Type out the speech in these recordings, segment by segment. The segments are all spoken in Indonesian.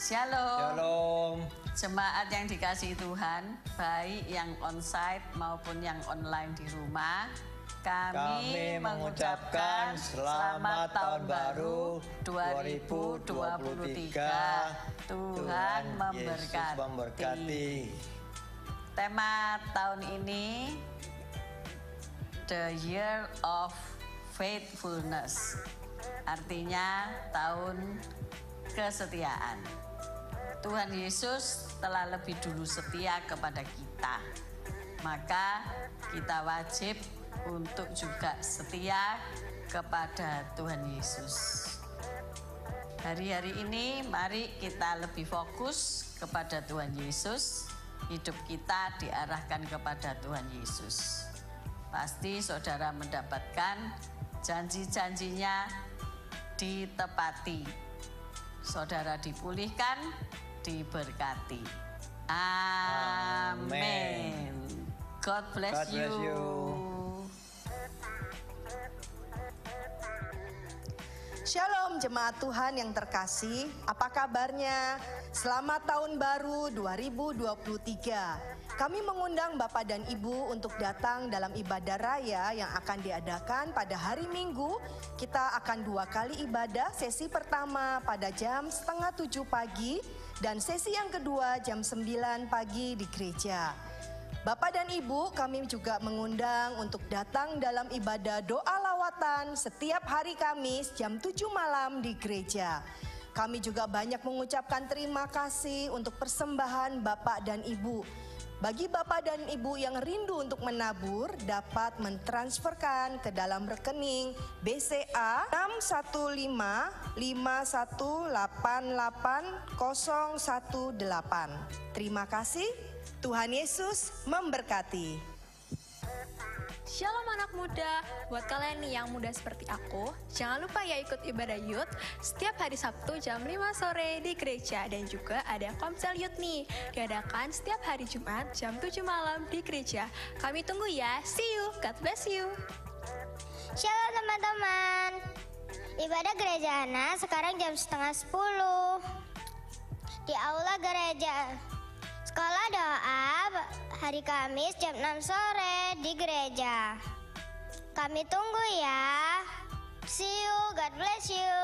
Shalom. Shalom. Jemaat yang dikasihi Tuhan, baik yang onsite maupun yang online di rumah, kami mengucapkan selamat tahun baru 2023. Tuhan memberkati. Tema tahun ini The Year of Faithfulness, artinya tahun kesetiaan. Tuhan Yesus telah lebih dulu setia kepada kita, maka kita wajib untuk juga setia kepada Tuhan Yesus. Hari-hari ini mari kita lebih fokus kepada Tuhan Yesus. Hidup kita diarahkan kepada Tuhan Yesus. Pasti saudara mendapatkan janji-janjinya ditepati. Saudara dipulihkan, diberkati. Amin. God bless you. Shalom jemaat Tuhan yang terkasih, apa kabarnya? Selamat tahun baru 2023. Kami mengundang Bapak dan Ibu untuk datang dalam ibadah raya yang akan diadakan pada hari Minggu. Kita akan 2 kali ibadah, sesi pertama pada jam 6:30 pagi dan sesi yang kedua jam 9 pagi di gereja. Bapak dan Ibu, kami juga mengundang untuk datang dalam ibadah doa lawatan setiap hari Kamis jam 7 malam di gereja. Kami juga banyak mengucapkan terima kasih untuk persembahan Bapak dan Ibu. Bagi Bapak dan Ibu yang rindu untuk menabur, dapat mentransferkan ke dalam rekening BCA 61551880018. Terima kasih. Tuhan Yesus memberkati. Shalom anak muda, buat kalian nih yang muda seperti aku, jangan lupa ya ikut ibadah youth setiap hari Sabtu jam 5 sore di gereja. Dan juga ada Komsel Youth nih, diadakan setiap hari Jumat jam 7 malam di gereja. Kami tunggu ya, see you, God bless you. Shalom teman-teman, ibadah gereja anak sekarang jam 9:30 di aula gereja. Sekolah doa hari Kamis jam 6 sore di gereja. Kami tunggu ya. See you, God bless you.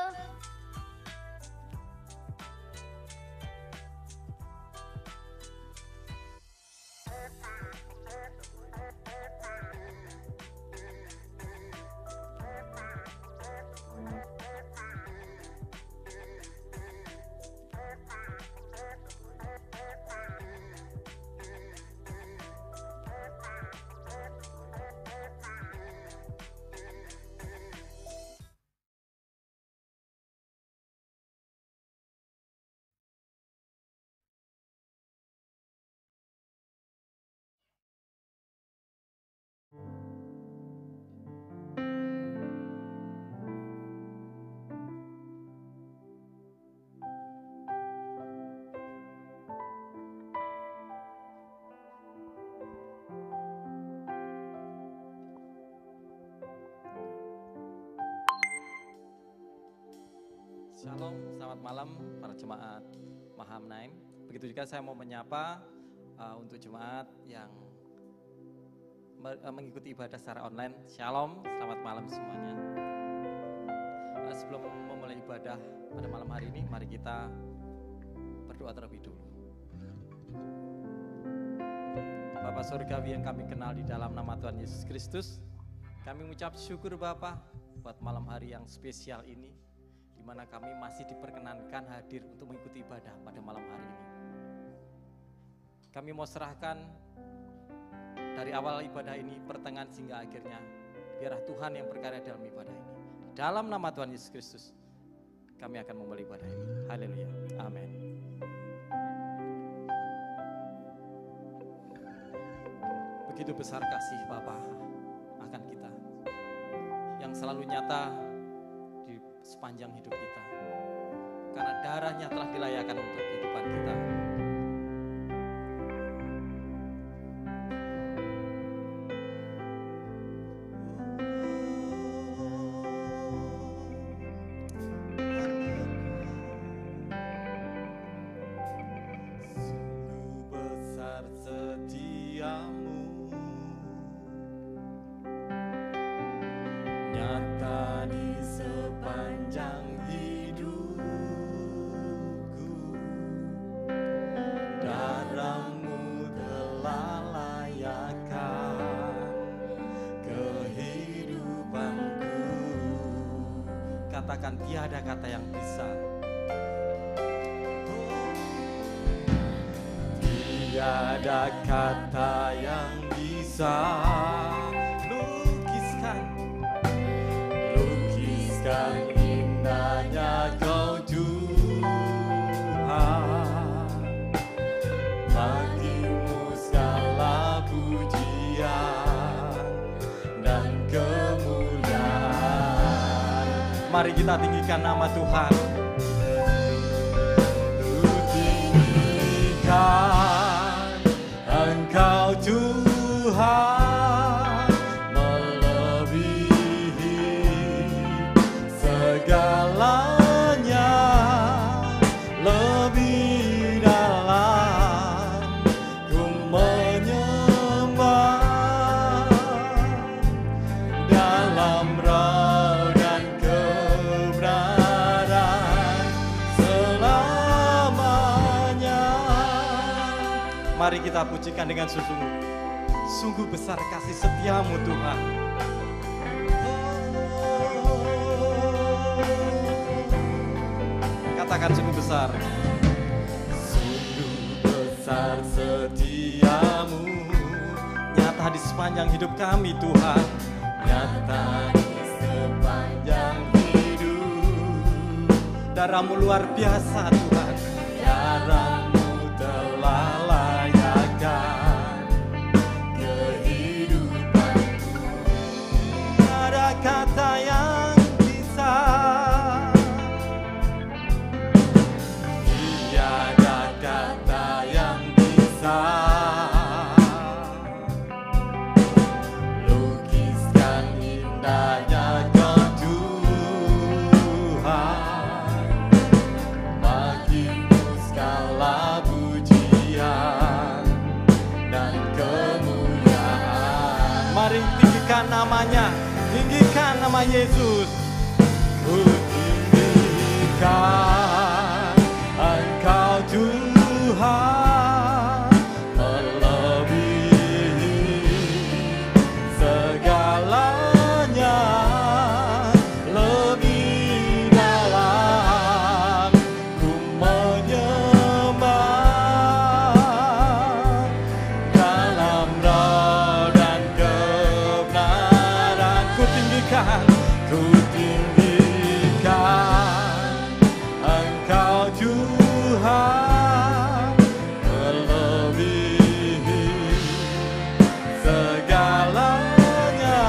Shalom, selamat malam para jemaat Mahamnaim. Begitu juga saya mau menyapa untuk jemaat yang mengikuti ibadah secara online. Shalom, selamat malam semuanya. Sebelum memulai ibadah pada malam hari ini, mari kita berdoa terlebih dulu. Bapa Surgawi yang kami kenal di dalam nama Tuhan Yesus Kristus, kami mengucap syukur Bapa buat malam hari yang spesial ini, di mana kami masih diperkenankan hadir untuk mengikuti ibadah pada malam hari ini. Kami mau serahkan dari awal ibadah ini, pertengahan hingga akhirnya, biarlah Tuhan yang berkarya dalam ibadah ini. Dalam nama Tuhan Yesus Kristus, kami akan memulai ibadah ini. Haleluya. Amin. Begitu besar kasih Bapa akan kita, yang selalu nyata di sepanjang hidup kita, karena darahnya telah dilayakkan untuk kehidupan kita. katakan tiada kata yang bisa. Tiada kata yang bisa lukiskan indahnya Kau Tuhan. Bagimu segala pujian dan kemuliaan. Mari kita tinggikan nama Tuhan. Ku tinggikan Engkau Tuhan, melebihi segalanya, lebih dalam ku menyembah, dalam roh dan kebenaran selamanya. Mari kita pujikan dengan sungguh-sungguh. Sungguh besar kasih setiamu Tuhan. Katakan sungguh besar. Sungguh besar setiamu, nyata di sepanjang hidup kami Tuhan. Nyata di sepanjang hidup. Darah-Mu luar biasa Tuhan. Darah-Mu telah layakkan kehidupanku. Ada kata yang bisa, tiada kata yang bisa lukiskan indahnya Kau Tuhan. Bagimu segala pujian dan kemuliaan. Mari tinggikan namanya, tinggikan nama Yesus. Ku tinggikan Engkau Tuhan, melebihi segalanya, lebih dalam ku menyembah, dalam roh dan kebenaran. Ku tinggikan Engkau Tuhan, melebihi segalanya,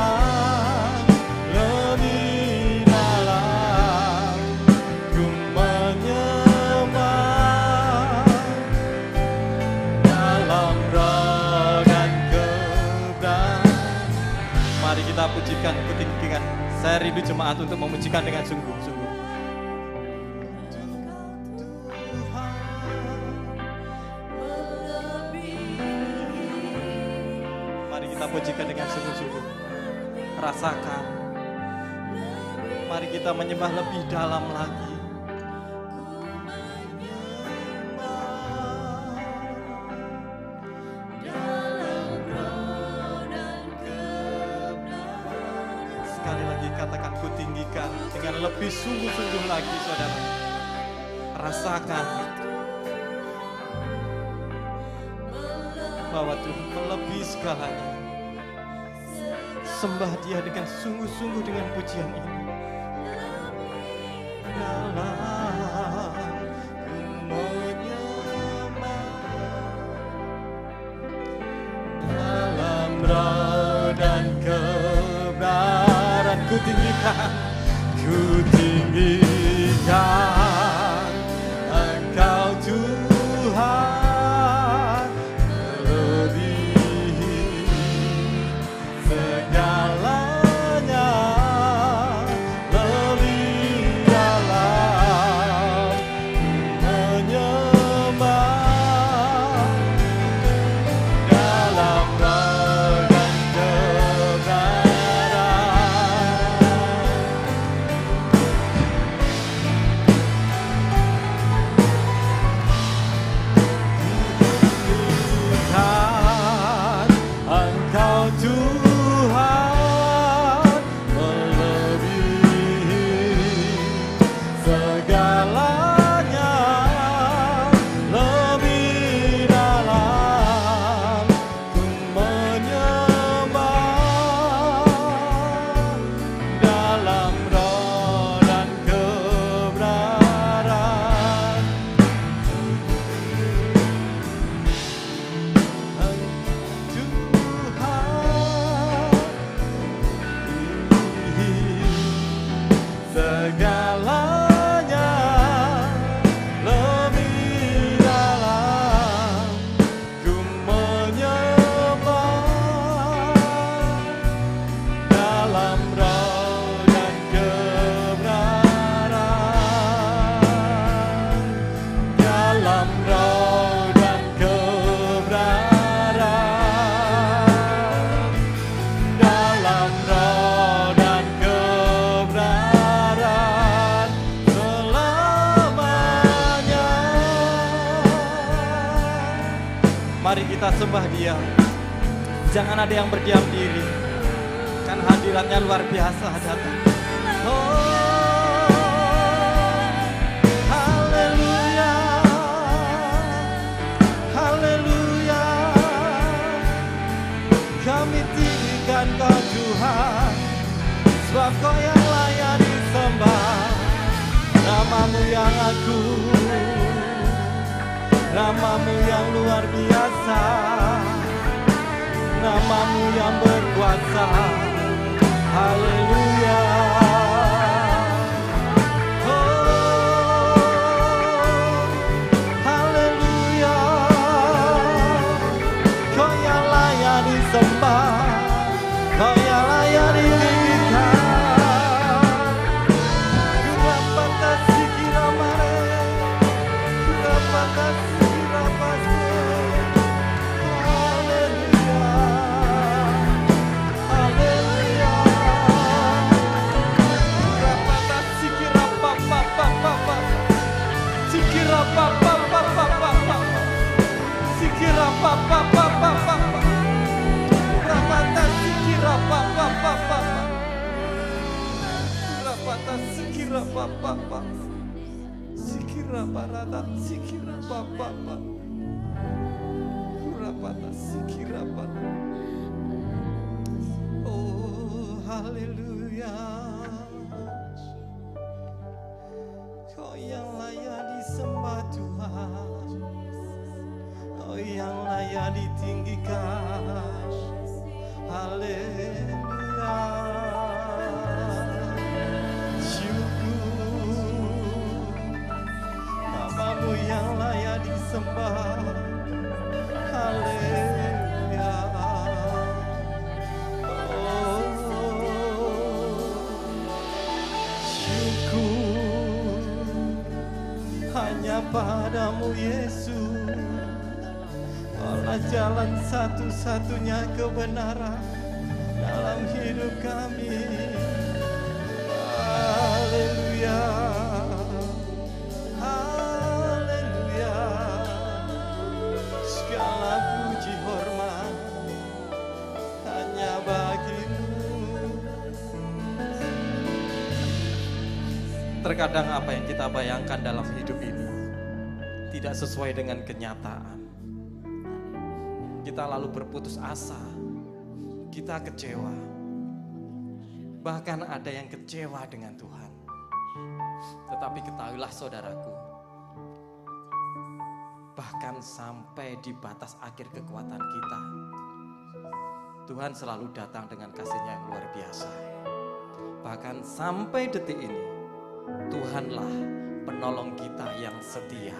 lebih dalam ku menyembah, dalam roh dan kebenaran. Mari kita pujikan, kutinggikan. Saya rindu jemaat untuk memujikan dengan sungguh-sungguh. Mari kita pujikan dengan sungguh-sungguh. Rasakan. Mari kita menyembah lebih dalam lagi. Sekali lagi katakan ku tinggikan dengan lebih sungguh-sungguh lagi saudara. Rasakan bahwa Tuhan melebihi segalanya. Sembah Dia dengan sungguh-sungguh dengan pujian ini. Dalam ku menyembah, dalam roh dan kebenaran ku tinggikan Engkau Tuhan, melebihi segalanya, lebih dalam menyembah, dalam roh dan kebenaran. Mari kita sembah Dia. Jangan ada yang berdiam diri, kan hadiratnya luar biasa datang. Haleluya, haleluya. Kami tinggikan Kau Tuhan, sebab Kau yang layak disembah. Namamu yang agung, namamu yang luar biasa, namamu yang berkuasa. Haleluya. Oh, haleluya. Kau yang layak disembah, Kau yang layak ditinggikan. Oh, haleluya. Kau yang layak disembah Tuhan, Kau yang layak ditinggikan. Haleluya. Namamu yang layak disembah. Haleluya. Oh, syukur hanya padamu Yesus. Kaulah jalan satu-satunya kebenaran dalam hidup kami. Haleluya. Terkadang apa yang kita bayangkan dalam hidup ini tidak sesuai dengan kenyataan. Kita lalu berputus asa, kita kecewa. Bahkan ada yang kecewa dengan Tuhan. Tetapi ketahuilah saudaraku, bahkan sampai di batas akhir kekuatan kita, Tuhan selalu datang dengan kasih-Nya yang luar biasa. Bahkan sampai detik ini, Tuhanlah penolong kita yang setia.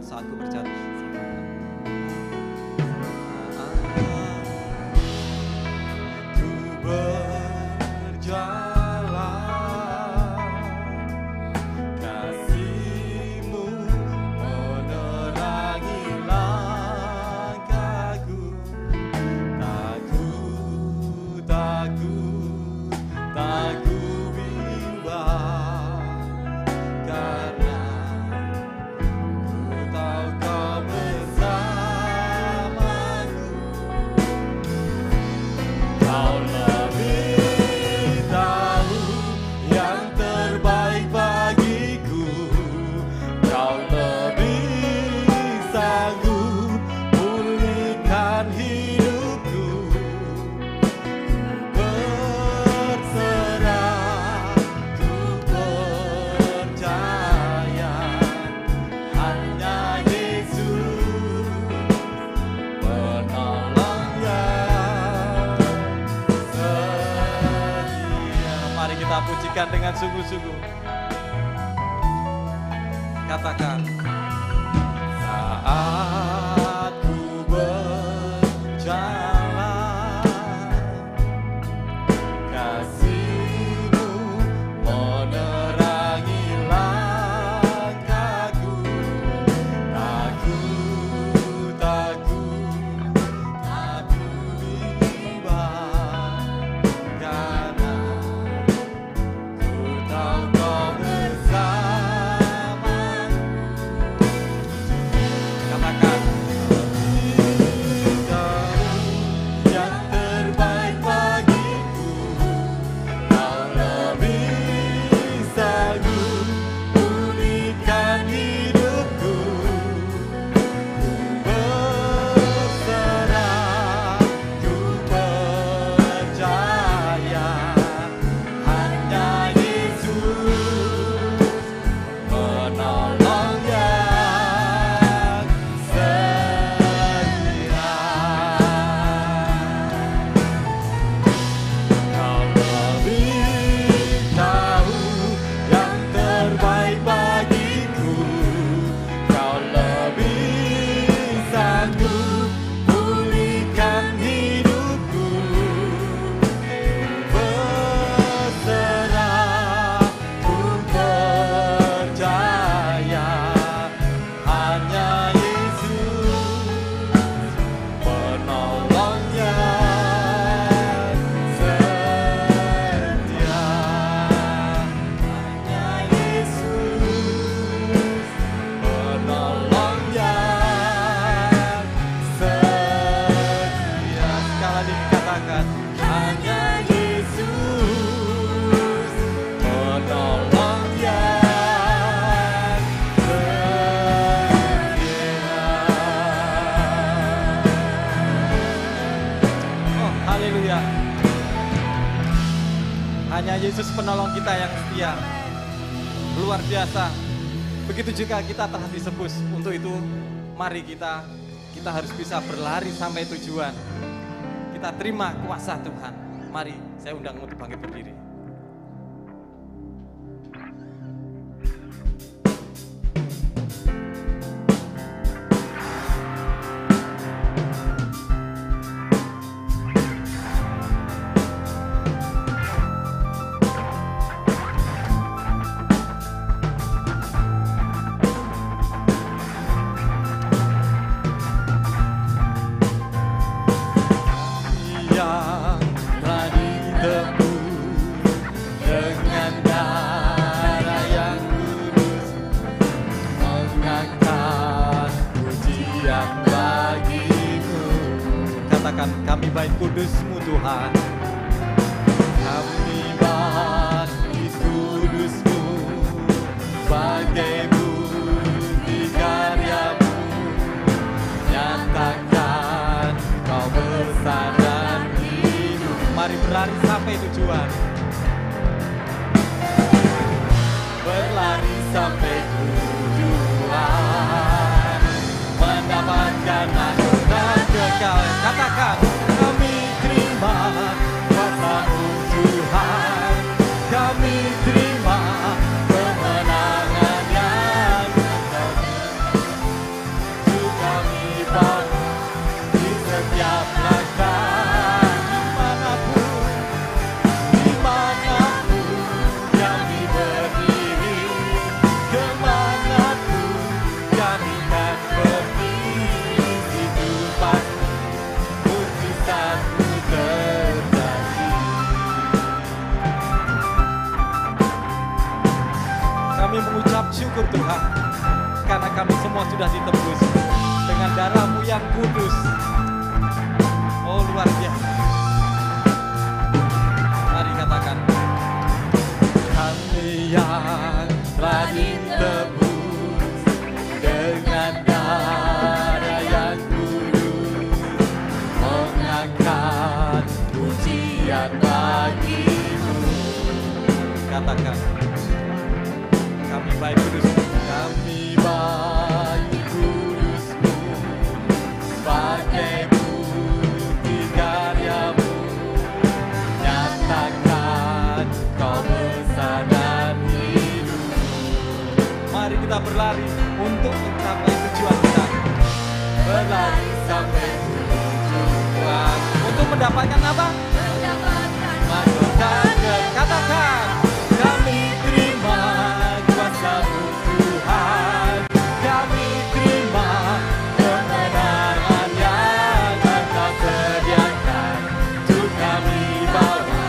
Saat ku berjalan, ku berjalan, kasih-Mu menerangi langkahku. Tak ku bimbang, karena ku tahu Kau Mari kita pujikan dengan sungguh-sungguh. Katakan, saat ku berjalan, kasih-Mu menerangi langkahku. Takut, tak bimbang, karena ku tahu Kau bersamaku. Katakan, yang terbaik bagiku, Kau lebih sanggup pulihkan hidupku. Berserah, ku percaya, hanya Yesus penolong yang setia. Kau lebih tahu yang terbaik bagiku, Kau lebih sanggup pulihkan hidupku. Berserah, ku percaya, hanya Yesus penolong yang setia. Hanya Yesus penolong yang setia. Sekali lagi katakan, hanya Yesus penolong yang setia. Oh, haleluya. Hanya Yesus penolong kita yang setia. Luar biasa. Begitu juga kita telah disebut. Untuk itu, mari kita harus bisa berlari sampai tujuan. Kita terima kuasa Tuhan. Mari, saya undang untuk bangkit berdiri. Yang telah ditebus dengan darah yang kudus, mengangkat pujian bagimu. Katakan, kami baik kudus-Mu Tuhan. Kami baik kudus-Mu, bagai bukti karya-Mu. Nyatakan Kau besar dan hidup. Mari berlari sampai tujuan. Berlari sampai tujuan, mendapatkan anugerah kekal. Katakan, kami terima kuasa-Mu Tuhan. Kami terima kemenangan yang Kau beri. Kami bawa di setiap langkah, dimanapun kami berdiri, kemanapun kami kan pergi, situ pasti mujizat-Mu terjadi. Kami mengucap syukur Tuhan, karena kami semua sudah ditebus dengan darah-Mu yang kudus. Oh, luar biasa. Mari katakan, kami yang telah ditebus dengan darah yang kudus, mengangkat pujian bagi-Mu. Katakan, kami baik kudus-Mu. Kami baik kudus-Mu, sebagai bukti karya-Mu. Nyatakan Kau berlari untuk mencapai tujuan kita. Berlari sampai tujuan. Untuk mendapatkan apa? Mendapatkan katakan, kami terima kuasa-Mu Tuhan. Kami terima kemenangan yang Engkau sediakan. Untuk kami bawa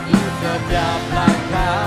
di setiap langkah.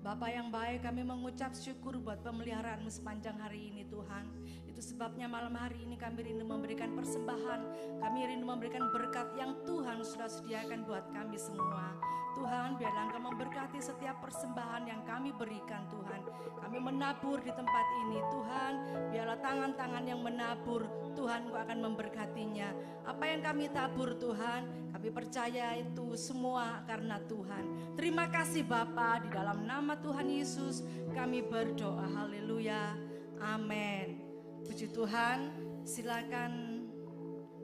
Bapa yang baik, kami mengucap syukur buat pemeliharaan-Mu sepanjang hari ini Tuhan. Itu sebabnya malam hari ini kami rindu memberikan persembahan, kami rindu memberikan berkat yang Tuhan sudah sediakan buat kami semua. Tuhan, biarlah Engkau memberkati setiap persembahan yang kami berikan Tuhan. Kami menabur di tempat ini Tuhan, biarlah tangan-tangan yang menabur Tuhan Engkau akan memberkatinya. Apa yang kami tabur Tuhan, kami percaya itu semua karena Tuhan. Terima kasih Bapa, di dalam nama Tuhan Yesus kami berdoa. Haleluya. Amin. Puji Tuhan. Silakan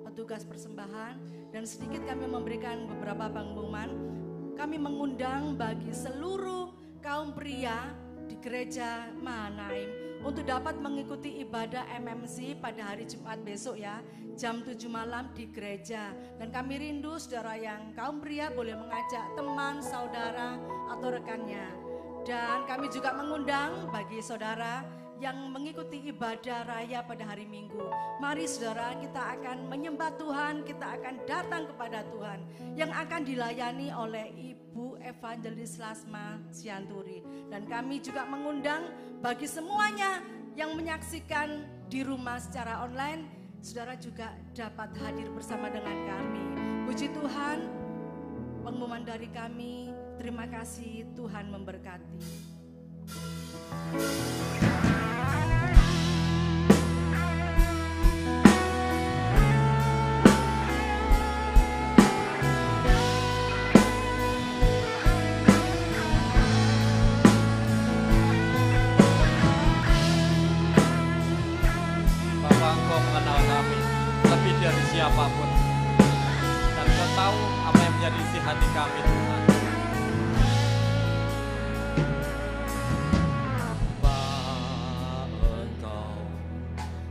petugas persembahan, dan sedikit kami memberikan beberapa pengumuman. Kami mengundang bagi seluruh kaum pria di gereja Mahanaim untuk dapat mengikuti ibadah MMC pada hari Jumat besok ya, jam 7 malam di gereja. Dan kami rindu saudara yang kaum pria boleh mengajak teman, saudara atau rekannya. Dan kami juga mengundang bagi saudara yang mengikuti ibadah raya pada hari Minggu. Mari saudara, kita akan menyembah Tuhan, kita akan datang kepada Tuhan yang akan dilayani oleh Ibu Evangelis Lasma Sianturi. Dan kami juga mengundang bagi semuanya yang menyaksikan di rumah secara online, saudara juga dapat hadir bersama dengan kami. Puji Tuhan, pengumuman dari kami, terima kasih, Tuhan memberkati. Dari siapapun, dan Kau tahu apa yang menjadi isi hati kami, Tuhan. Engkau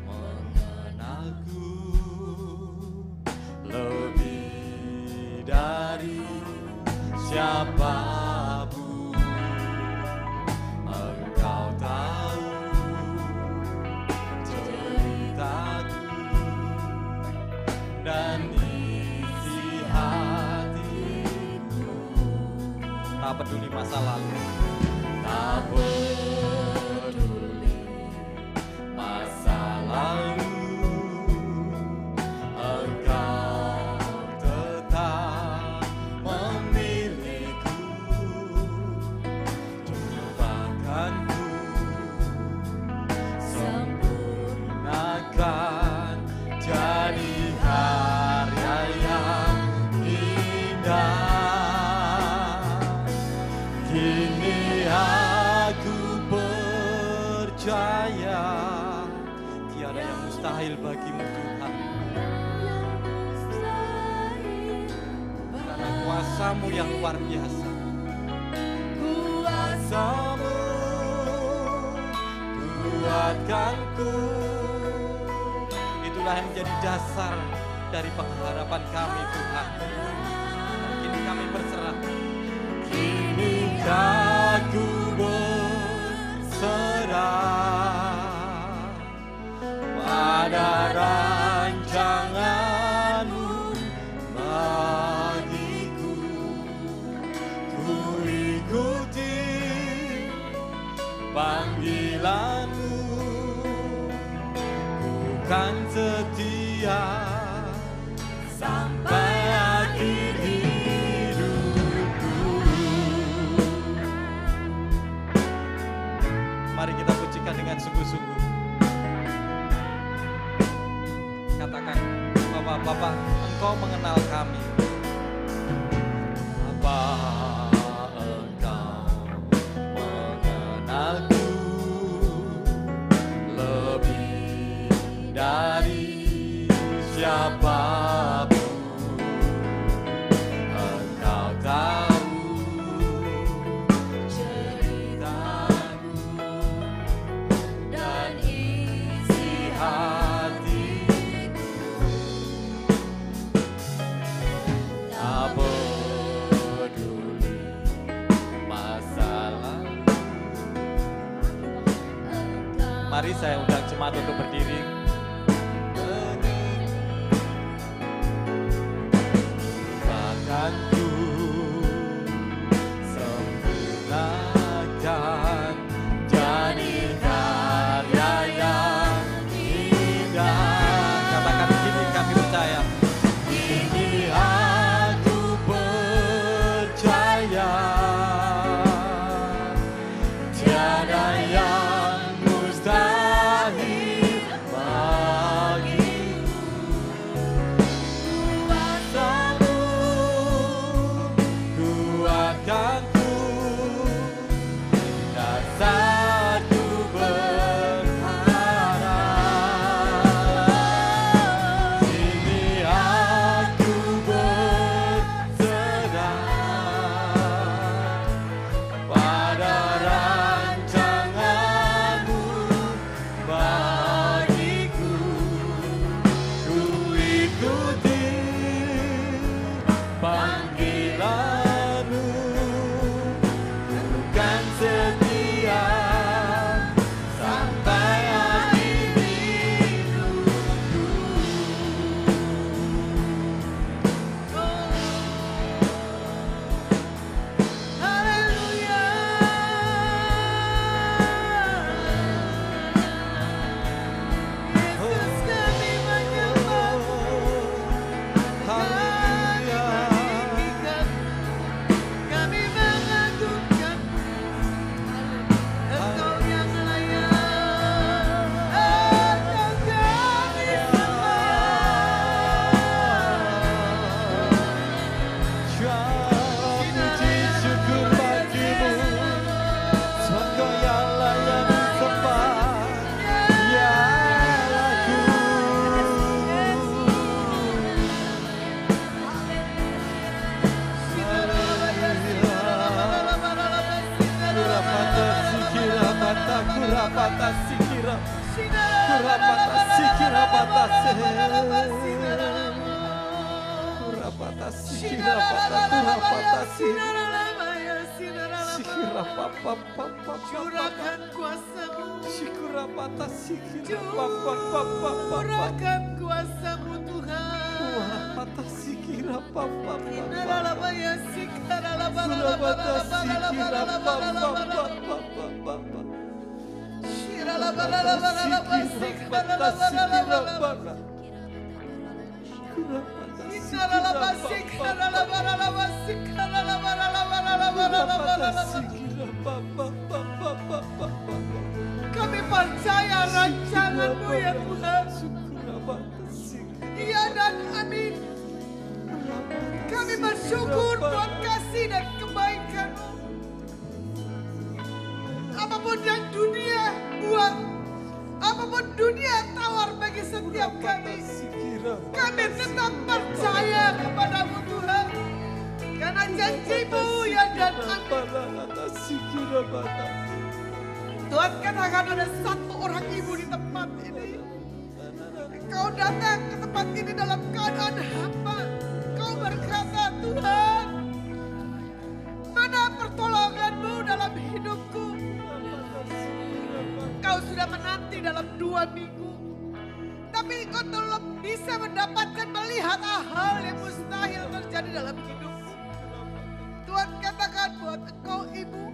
mengenalku lebih dari siapapun. Engkau tahu ceritaku dan isi hatiku. Tak peduli masa lalu, tak peduli masa lalu, Engkau tetap memilihku. Cobakanku sempurnakan jadi karya yang indah. Kini aku percaya tiada yang mustahil bagimu, Tuhan. Karena kuasa-Mu yang luar biasa. Kuasa-Mu kuatkanku. Itulah yang menjadi dasar dari pengharapan kami, Tuhan. Kini kami berserah. Kini aku berserah pada rancangan-Mu bagiku. Ku ikuti panggilan-Mu, ku kan setia sampai akhir hidupku. Mari kita pujikan dengan sungguh-sungguh. Katakan, Bapa, Engkau mengenal kami. Bapa, Engkau mengenalku lebih dari siapapun. Engkau tahu ceritaku dan isi hatiku. Tak peduli masa lalu. Mari saya undang jemaat untuk berdiri. Ku sempurnakan jadi karya yang indah. Katakan, kini kami percaya. Kini aku percaya tiada yang mustahil bagiku. Kuasa-Mu kuatkanku dan saat ku berharap. Kini aku berserah pada rancangan-Mu bagiku. Ku ikuti panggilan-Mu, Kurapata sikira. Kurapata sikira patase. Kurapata sikira patase. Kurapata sikira papa papa. Curahkan kuasa-Mu. Kurapata sikira papa papa. Curahkan kuasa-Mu Tuhan. Kurapata sikira papa papa. Inaralabaya Kurapata sikira papa papa. Kami percaya rancangan-Mu ya Tuhan. Iya dan amin. Kami bersyukur buat kasih dan kebaikan-Mu. Apapun yang dunia buat, apapun dunia tawar bagi setiap kami tetap percaya kepada-Mu Tuhan. Karena janji-Mu ya dan amin. Tuhan, katakan ada satu orang ibu di tempat ini. Kau datang ke tempat ini dalam keadaan hamba. Kau berkata, Tuhan, mana pertolongan-Mu dalam hidupku? Kau sudah menanti dalam 2 minggu. Tapi engkau belum bisa mendapatkan melihat hal yang mustahil terjadi dalam hidupmu. Tuhan, katakan buat engkau ibu,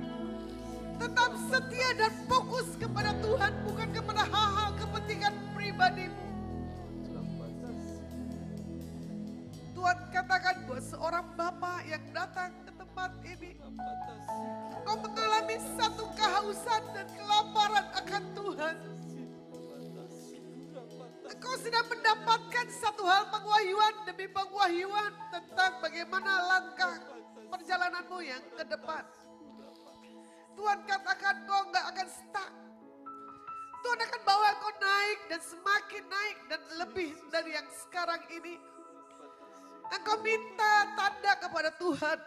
tetap setia dan fokus kepada Tuhan, bukan kepada hal-hal kepentingan pribadimu. Tuhan, katakan buat seorang bapak yang datang ke tempat ini, kau mengalami satu kehausan dan kelaparan akan Tuhan. Engkau sedang mendapatkan satu hal pengwahyuan demi pengwahyuan tentang bagaimana langkah perjalananmu yang ke depan. Tuhan, katakan kau nggak akan stuck. Tuhan akan bawa kau naik dan semakin naik dan lebih dari yang sekarang ini. Engkau minta tanda kepada Tuhan.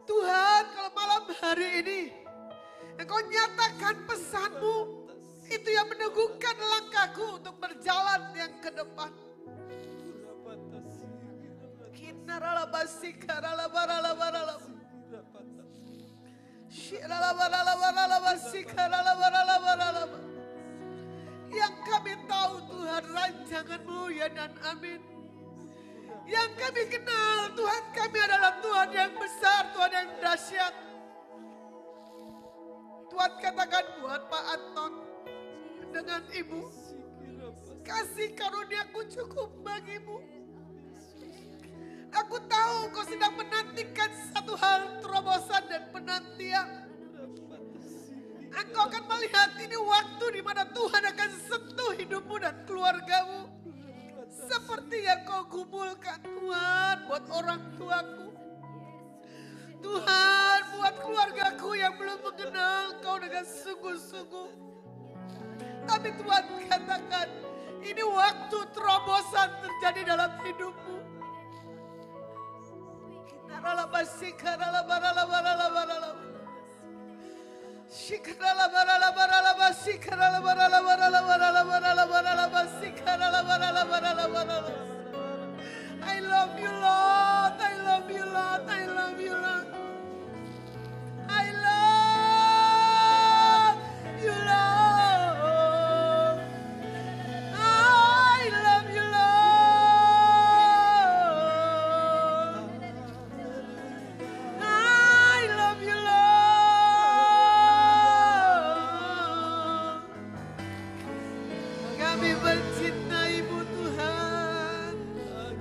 Tuhan, kalau malam hari ini Engkau nyatakan pesan-Mu, itu yang meneguhkan langkahku untuk berjalan yang ke depan. Yang kami tahu Tuhan rancangan-Mu ya dan amin. Yang kami kenal Tuhan kami adalah Tuhan yang besar, Tuhan yang dahsyat. Tuhan, katakan buat Pak Anton dengan Ibu, kasih karunia-Ku cukup bagimu. Aku tahu Kau sedang menantikan satu hal terobosan dan penantian. Engkau akan melihat ini waktu di mana Tuhan akan sentuh hidupmu dan keluargamu. Seperti yang Kau gumulkan Tuhan buat orang tuaku. Tuhan, buat keluargaku yang belum mengenal Kau dengan sungguh-sungguh. Tapi Tuhan, katakan ini waktu terobosan terjadi dalam hidupmu. I love you, Lord. I love you, Lord. I love you, Lord. I love you, Lord. I love you, Lord. I love you, Lord. Kami mencintai-Mu Tuhan.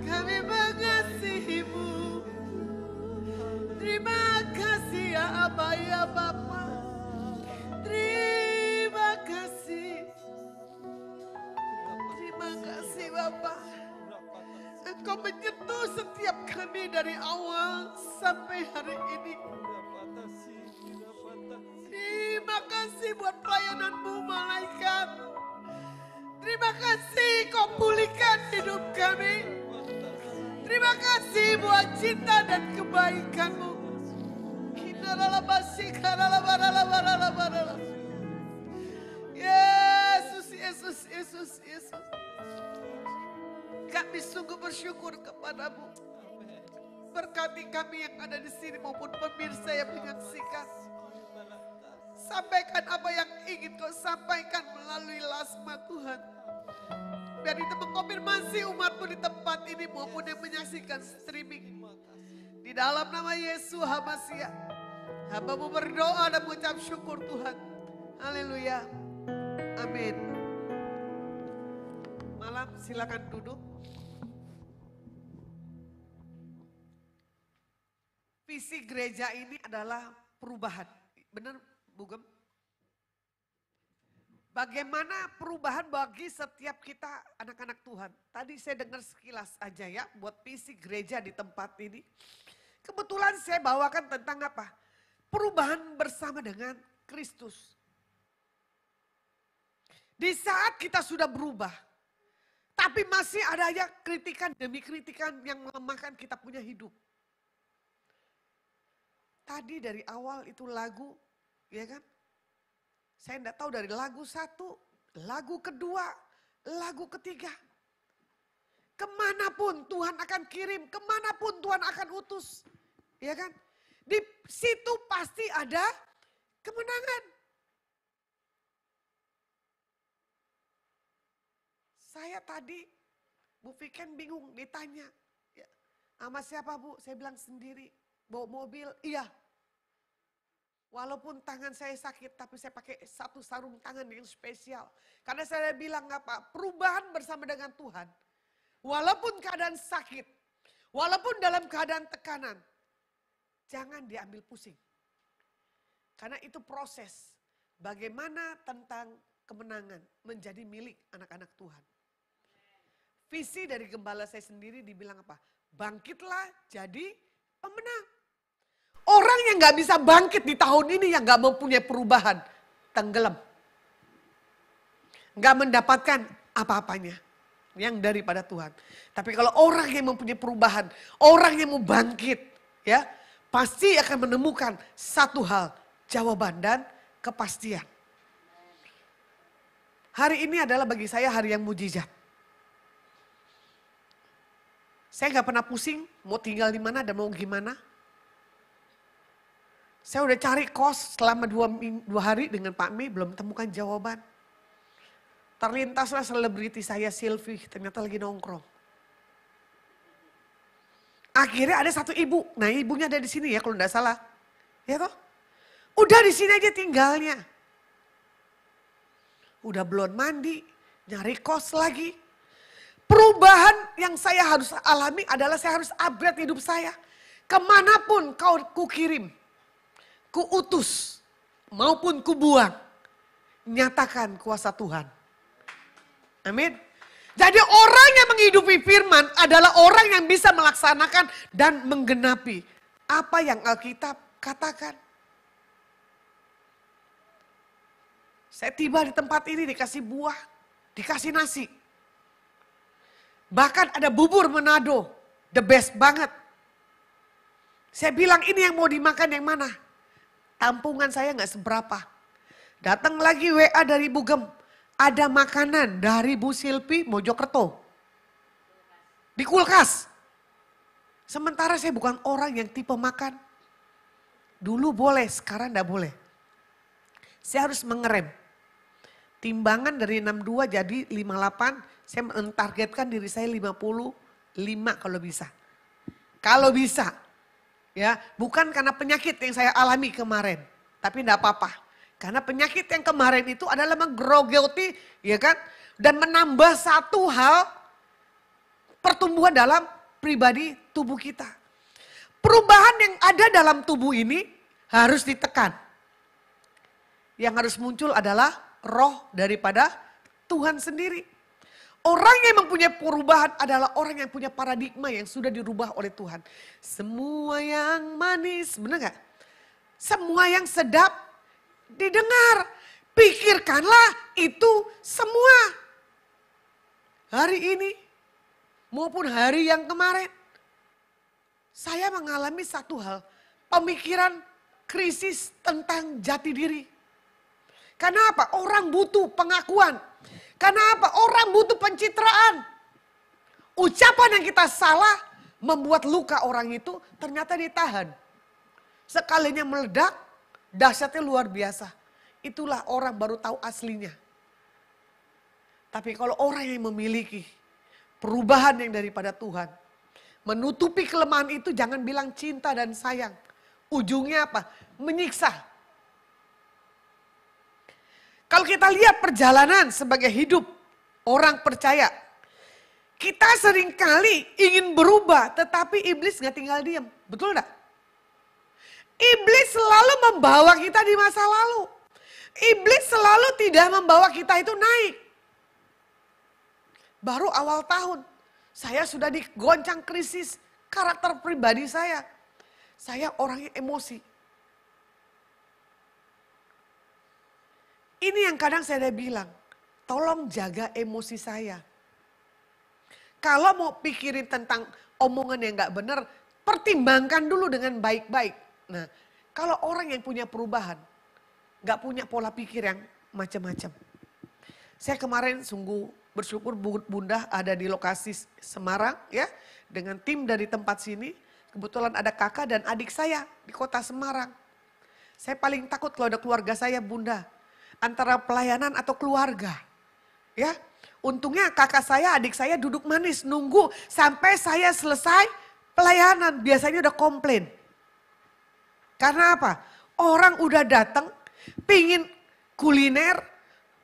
Kami mengasihi-Mu. Terima kasih ya Aba ya Bapa. Terima kasih. Terima kasih Bapa. Engkau menyentuh setiap kami dari awal sampai hari ini. Terima kasih buat pelayanan-Mu malaikat. Terima kasih Kau pulihkan hidup kami. Terima kasih buat cinta dan kebaikan-Mu. Yesus, Yesus, Yesus. Kami sungguh bersyukur kepadamu. Berkati kami yang ada di sini maupun pemirsa yang menyaksikan. Sampaikan apa yang ingin kau sampaikan melalui Lasma Tuhan. Biar itu mengkonfirmasi umatmu di tempat ini maupun yang menyaksikan streaming. Di dalam nama Yesus HaMasiah. Hamba-Mu berdoa dan mengucap syukur Tuhan. Haleluya. Amin. Malam silakan duduk. Visi gereja ini adalah perubahan. Benar Bu Gem? Bagaimana perubahan bagi setiap kita anak-anak Tuhan. Tadi saya dengar sekilas aja ya buat visi gereja di tempat ini. Kebetulan saya bawakan tentang apa? Perubahan bersama dengan Kristus. Di saat kita sudah berubah, tapi masih ada ya kritikan demi kritikan yang melemahkan kita punya hidup. Tadi dari awal itu lagu, ya kan? Saya enggak tahu dari lagu 1, lagu kedua, lagu ketiga. Kemanapun Tuhan akan kirim, kemanapun Tuhan akan utus. Ya kan? Di situ pasti ada kemenangan. Saya tadi, Bu Fiken bingung ditanya. Ya, sama siapa Bu? Saya bilang sendiri. Bawa mobil, iya. Walaupun tangan saya sakit, tapi saya pakai satu sarung tangan yang spesial. Karena saya bilang apa? Perubahan bersama dengan Tuhan. Walaupun keadaan sakit, walaupun dalam keadaan tekanan, jangan diambil pusing. Karena itu proses. Bagaimana tentang kemenangan menjadi milik anak-anak Tuhan. Visi dari gembala saya sendiri dibilang apa? Bangkitlah jadi pemenang. Orang yang gak bisa bangkit di tahun ini yang gak mempunyai perubahan, tenggelam. Gak mendapatkan apa-apanya yang daripada Tuhan. Tapi kalau orang yang mempunyai perubahan, orang yang mau bangkit, ya pasti akan menemukan satu hal, jawaban dan kepastian. Hari ini adalah bagi saya hari yang mujizat. Saya gak pernah pusing mau tinggal di mana dan mau gimana. Saya udah cari kos selama 2 hari dengan Pak Mei, belum temukan jawaban. Terlintaslah selebriti saya Sylvie, ternyata lagi nongkrong. Akhirnya ada satu ibu, nah ibunya ada di sini ya kalau enggak salah. Ya toh? Udah di sini aja tinggalnya. Udah belum mandi, nyari kos lagi. Perubahan yang saya harus alami adalah saya harus upgrade hidup saya. Kemanapun kau kukirim. Kuutus maupun kubuang, nyatakan kuasa Tuhan. Amin. Jadi orang yang menghidupi firman adalah orang yang bisa melaksanakan dan menggenapi apa yang Alkitab katakan. Saya tiba di tempat ini dikasih buah, dikasih nasi. Bahkan ada bubur Manado, the best banget. Saya bilang ini yang mau dimakan yang mana? Tampungan saya gak seberapa. Datang lagi WA dari Bu Gem. Ada makanan dari Bu Silpi Mojokerto. Di kulkas. Sementara saya bukan orang yang tipe makan. Dulu boleh, sekarang gak boleh. Saya harus mengerem. Timbangan dari 62 jadi 58. Saya mentargetkan diri saya 55 kalau bisa. Kalau bisa. Ya, bukan karena penyakit yang saya alami kemarin, tapi enggak apa-apa. Karena penyakit yang kemarin itu adalah menggerogoti, ya kan, dan menambah satu hal pertumbuhan dalam pribadi tubuh kita. Perubahan yang ada dalam tubuh ini harus ditekan. Yang harus muncul adalah roh daripada Tuhan sendiri. Orang yang mempunyai perubahan adalah orang yang punya paradigma yang sudah dirubah oleh Tuhan. Semua yang manis, benar gak? Semua yang sedap didengar. Pikirkanlah itu semua. Hari ini maupun hari yang kemarin. Saya mengalami satu hal. Pemikiran krisis tentang jati diri. Karena apa? Orang butuh pengakuan. Karena apa? Orang butuh pencitraan. Ucapan yang kita salah membuat luka orang itu ternyata ditahan. Sekalinya meledak, dahsyatnya luar biasa. Itulah orang baru tahu aslinya. Tapi kalau orang yang memiliki perubahan yang daripada Tuhan, menutupi kelemahan itu jangan bilang cinta dan sayang. Ujungnya apa? Menyiksa. Kalau kita lihat perjalanan sebagai hidup orang percaya, kita seringkali ingin berubah, tetapi iblis gak tinggal diam. Betul gak? Iblis selalu membawa kita di masa lalu. Iblis selalu tidak membawa kita itu naik. Baru awal tahun, saya sudah digoncang krisis karakter pribadi saya. Saya orangnya emosi. Ini yang kadang saya bilang, tolong jaga emosi saya. Kalau mau pikirin tentang omongan yang gak benar, pertimbangkan dulu dengan baik-baik. Nah, kalau orang yang punya perubahan, gak punya pola pikir yang macam-macam. Saya kemarin sungguh bersyukur Bunda ada di lokasi Semarang ya. Dengan tim dari tempat sini, kebetulan ada kakak dan adik saya di kota Semarang. Saya paling takut kalau ada keluarga saya Bunda. Antara pelayanan atau keluarga. Ya, untungnya kakak saya, adik saya duduk manis nunggu sampai saya selesai pelayanan. Biasanya udah komplain. Karena apa? Orang udah datang, pingin kuliner,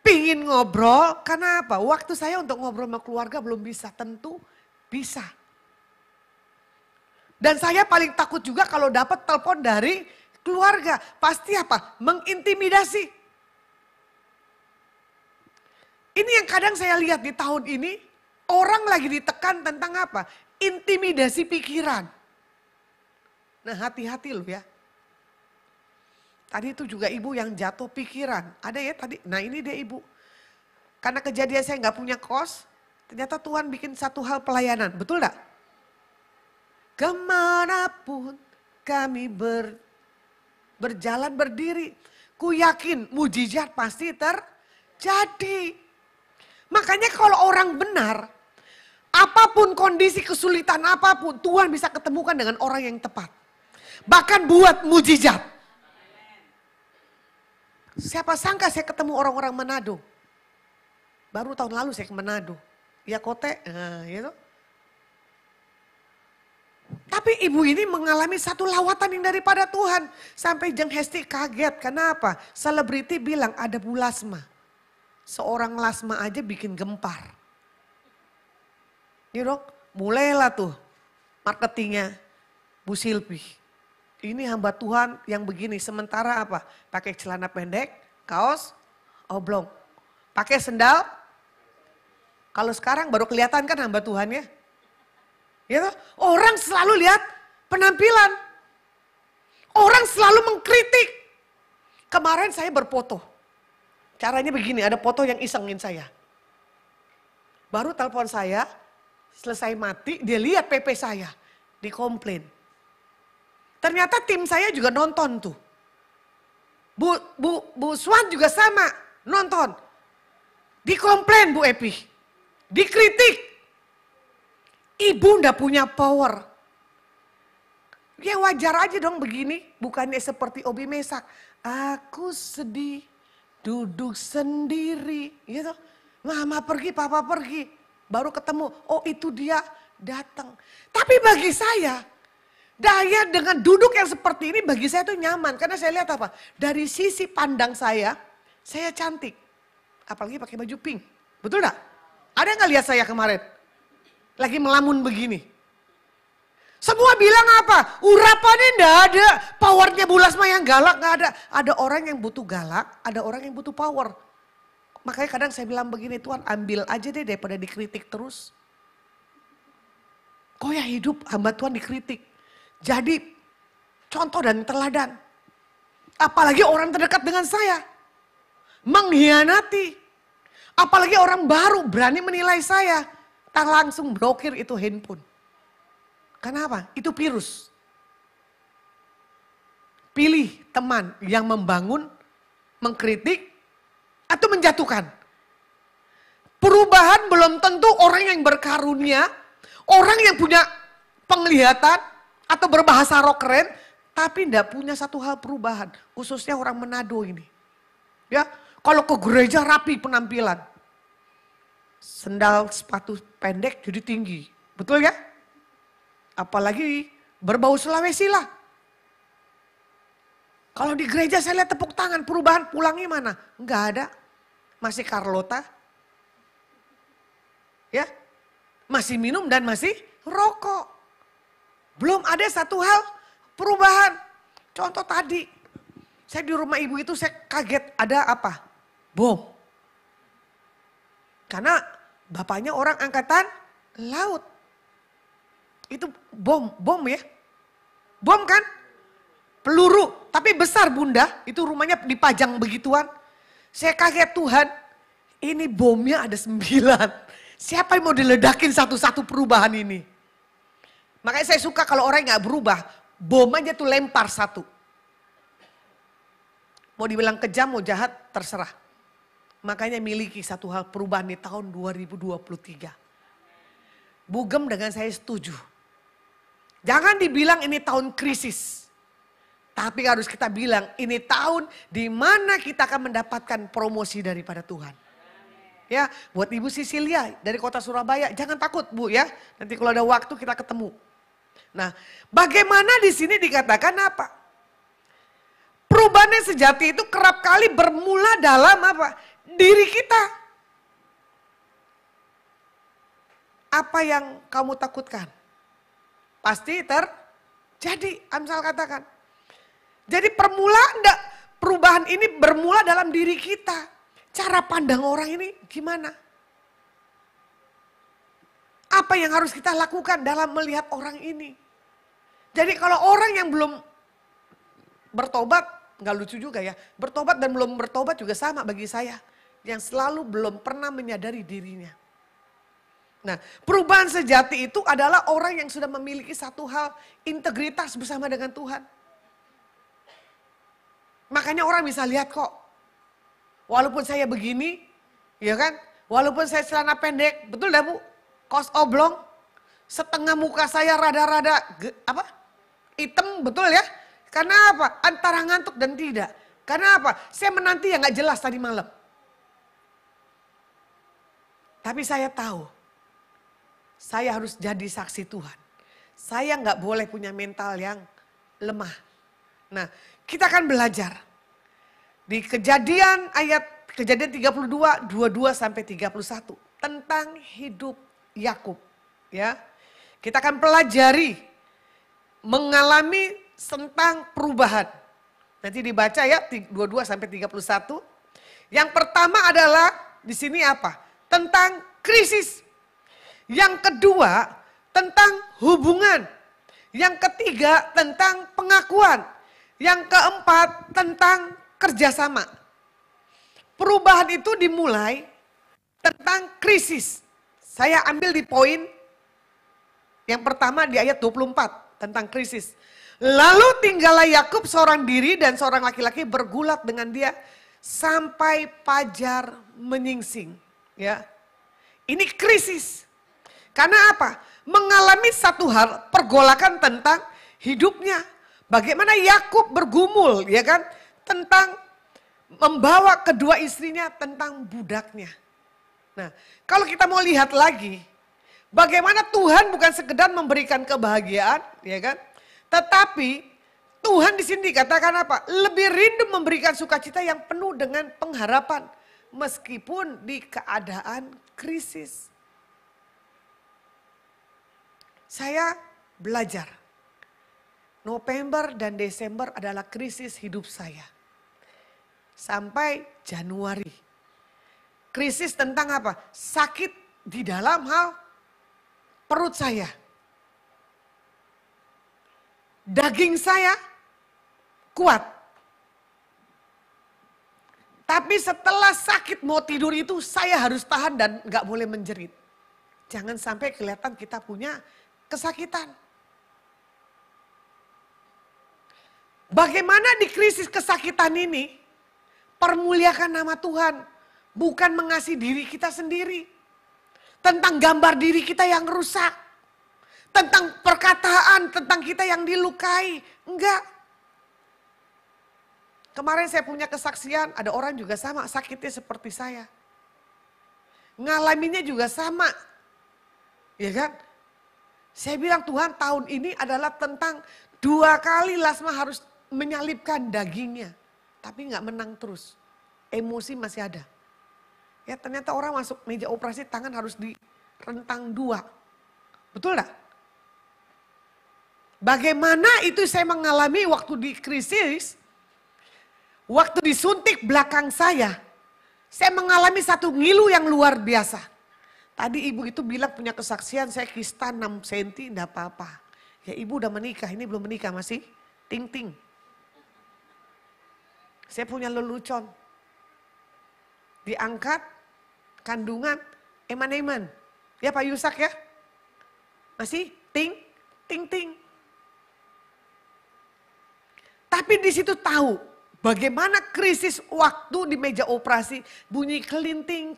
pingin ngobrol. Karena apa? Waktu saya untuk ngobrol sama keluarga belum bisa. Tentu bisa. Dan saya paling takut juga kalau dapat telepon dari keluarga. Pasti apa? Mengintimidasi. Ini yang kadang saya lihat di tahun ini, orang lagi ditekan tentang apa? Intimidasi pikiran. Nah hati-hati loh ya. Tadi itu juga ibu yang jatuh pikiran. Ada ya tadi, nah ini dia ibu. Karena kejadian saya nggak punya kos, ternyata Tuhan bikin satu hal pelayanan, betul gak? Kemanapun kami berjalan berdiri, ku yakin mujizat pasti terjadi. Makanya kalau orang benar, apapun kondisi kesulitan apapun, Tuhan bisa ketemukan dengan orang yang tepat. Bahkan buat mujizat. Siapa sangka saya ketemu orang-orang Manado. Baru tahun lalu saya ke Manado. Ya Kote, gitu. Tapi ibu ini mengalami satu lawatan yang daripada Tuhan. Sampai Jeng Hesti kaget, kenapa? Selebriti bilang ada Bu Lasma. Seorang Lasma aja bikin gempar. Ini dong, mulailah tuh marketingnya Bu Silvi. Ini hamba Tuhan yang begini, sementara apa? Pakai celana pendek, kaos, oblong. Pakai sendal. Kalau sekarang baru kelihatan kan hamba Tuhannya. Ya toh? Orang selalu lihat penampilan. Orang selalu mengkritik. Kemarin saya berfoto. Caranya begini, ada foto yang isengin saya. Baru telepon saya, selesai mati, dia lihat PP saya, dikomplain. Ternyata tim saya juga nonton tuh. Bu Swan juga sama, nonton. Dikomplain Bu Epi, dikritik. Ibu ndak punya power. Ya wajar aja dong begini, bukannya seperti Obi Mesak. Aku sedih. Duduk sendiri, gitu. Mama pergi, papa pergi. Baru ketemu, oh itu dia datang. Tapi bagi saya, daya dengan duduk yang seperti ini bagi saya itu nyaman. Karena saya lihat apa? Dari sisi pandang saya cantik. Apalagi pakai baju pink. Betul gak? Ada gak lihat saya kemarin? Lagi melamun begini. Semua bilang apa? Urapannya enggak ada. Powernya Bu Lasma yang galak enggak ada. Ada orang yang butuh galak, ada orang yang butuh power. Makanya kadang saya bilang begini, Tuhan ambil aja deh daripada dikritik terus. Kok ya hidup hamba Tuhan dikritik. Jadi contoh dan teladan. Apalagi orang terdekat dengan saya. Mengkhianati. Apalagi orang baru berani menilai saya. Tak langsung blokir itu handphone. Kenapa? Itu virus. Pilih teman yang membangun, mengkritik, atau menjatuhkan. Perubahan belum tentu orang yang berkarunia, orang yang punya penglihatan atau berbahasa roh keren, tapi tidak punya satu hal perubahan. Khususnya orang Manado ini. Ya, kalau ke gereja rapi penampilan. Sendal sepatu pendek jadi tinggi. Betul ya? Apalagi berbau Sulawesi lah. Kalau di gereja saya lihat tepuk tangan, perubahan pulangnya mana? Enggak ada. Masih Carlota. Ya. Masih minum dan masih rokok. Belum ada satu hal perubahan. Contoh tadi. Saya di rumah ibu itu saya kaget ada apa? Bom. Karena bapaknya orang angkatan laut. Itu bom ya. Bom kan? Peluru, tapi besar bunda, itu rumahnya dipajang begituan. Saya kaget Tuhan, ini bomnya ada 9. Siapa yang mau diledakin satu-satu perubahan ini? Makanya saya suka kalau orang gak berubah, bom aja tuh lempar satu. Mau dibilang kejam, mau jahat, terserah. Makanya miliki satu hal perubahan di tahun 2023. Bugem dengan saya setuju. Jangan dibilang ini tahun krisis. Tapi harus kita bilang ini tahun di mana kita akan mendapatkan promosi daripada Tuhan. Ya, buat Ibu Sisilia dari kota Surabaya, jangan takut Bu ya. Nanti kalau ada waktu kita ketemu. Nah, bagaimana di sini dikatakan apa? Perubahan yang sejati itu kerap kali bermula dalam apa? Diri kita. Apa yang kamu takutkan? Pasti terjadi, Amsal katakan. Jadi perubahan ini bermula dalam diri kita. Cara pandang orang ini gimana? Apa yang harus kita lakukan dalam melihat orang ini? Jadi kalau orang yang belum bertobat, nggak lucu juga ya. Bertobat dan belum bertobat juga sama bagi saya. Yang selalu belum pernah menyadari dirinya. Nah, perubahan sejati itu adalah orang yang sudah memiliki satu hal, integritas bersama dengan Tuhan. Makanya orang bisa lihat kok, walaupun saya begini, ya kan, walaupun saya celana pendek, betul dah Bu, kaos oblong, setengah muka saya rada-rada hitam, betul ya? Karena apa? Antara ngantuk dan tidak. Karena apa? Saya menanti yang gak jelas tadi malam. Tapi saya tahu, saya harus jadi saksi Tuhan. Saya gak boleh punya mental yang lemah. Nah, kita akan belajar di Kejadian 32, 22 sampai 31 tentang hidup Yakub, ya. Kita akan pelajari mengalami tentang perubahan. Nanti dibaca ya 22 sampai 31. Yang pertama adalah di sini apa? Tentang krisis. Yang kedua tentang hubungan. Yang ketiga tentang pengakuan. Yang keempat tentang kerjasama. Perubahan itu dimulai tentang krisis. Saya ambil di poin yang pertama di ayat 24 tentang krisis. Lalu tinggallah Yakub seorang diri dan seorang laki-laki bergulat dengan dia sampai fajar menyingsing. Ya, ini krisis. Karena apa? Mengalami satu hal pergolakan tentang hidupnya. Bagaimana Yakub bergumul, ya kan, tentang membawa kedua istrinya tentang budaknya. Nah, kalau kita mau lihat lagi, bagaimana Tuhan bukan sekedar memberikan kebahagiaan, ya kan, tetapi Tuhan di sini dikatakan apa? Lebih rindu memberikan sukacita yang penuh dengan pengharapan, meskipun di keadaan krisis. Saya belajar. November dan Desember adalah krisis hidup saya. Sampai Januari. Krisis tentang apa? Sakit di dalam hal perut saya. Daging saya kuat. Tapi setelah sakit mau tidur itu saya harus tahan dan gak boleh menjerit. Jangan sampai kelihatan kita punya kesakitan. Bagaimana di krisis kesakitan ini, permuliakan nama Tuhan, bukan mengasihi diri kita sendiri. tentang gambar diri kita yang rusak, tentang perkataan, tentang kita yang dilukai. Enggak. Kemarin saya punya kesaksian, ada orang juga sama sakitnya seperti saya. Ngalaminnya juga sama. Ya kan? Saya bilang Tuhan tahun ini adalah tentang 2 kali Lasma harus menyalipkan dagingnya. Tapi nggak menang terus. Emosi masih ada. Ya ternyata orang masuk meja operasi tangan harus direntang 2. Betul nggak? Bagaimana itu saya mengalami waktu di krisis. Waktu disuntik belakang saya mengalami satu ngilu yang luar biasa. Tadi ibu itu bilang punya kesaksian, saya kista 6 cm enggak apa-apa. Ya ibu udah menikah, ini belum menikah masih ting-ting. Saya punya lelucon. Diangkat, kandungan, eman-eman. Ya Pak Yusak ya? Masih ting-ting. Tapi di situ tahu bagaimana krisis waktu di meja operasi bunyi kelinting.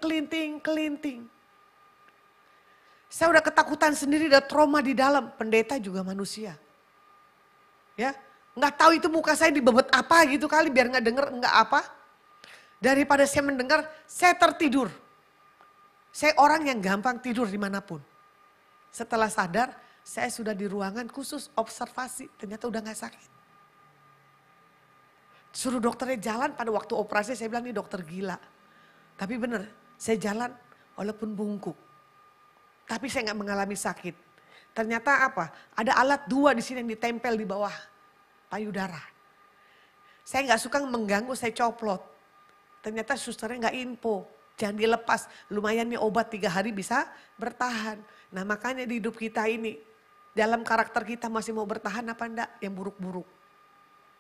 Saya udah ketakutan sendiri, udah trauma di dalam. Pendeta juga manusia. Ya, nggak tahu itu muka saya dibebet apa gitu kali biar nggak denger nggak apa. Daripada saya mendengar, saya tertidur. Saya orang yang gampang tidur dimanapun. Setelah sadar, saya sudah di ruangan khusus observasi. Ternyata udah nggak sakit. Suruh dokternya jalan pada waktu operasi, saya bilang ini dokter gila. Tapi bener, saya jalan walaupun bungkuk. Tapi saya nggak mengalami sakit. Ternyata apa? Ada alat 2 di sini yang ditempel di bawah payudara. Saya nggak suka mengganggu, saya coplot. Ternyata susternya nggak info. Jangan dilepas, lumayan nih obat 3 hari bisa bertahan. Nah makanya di hidup kita ini, dalam karakter kita masih mau bertahan apa enggak? Yang buruk-buruk.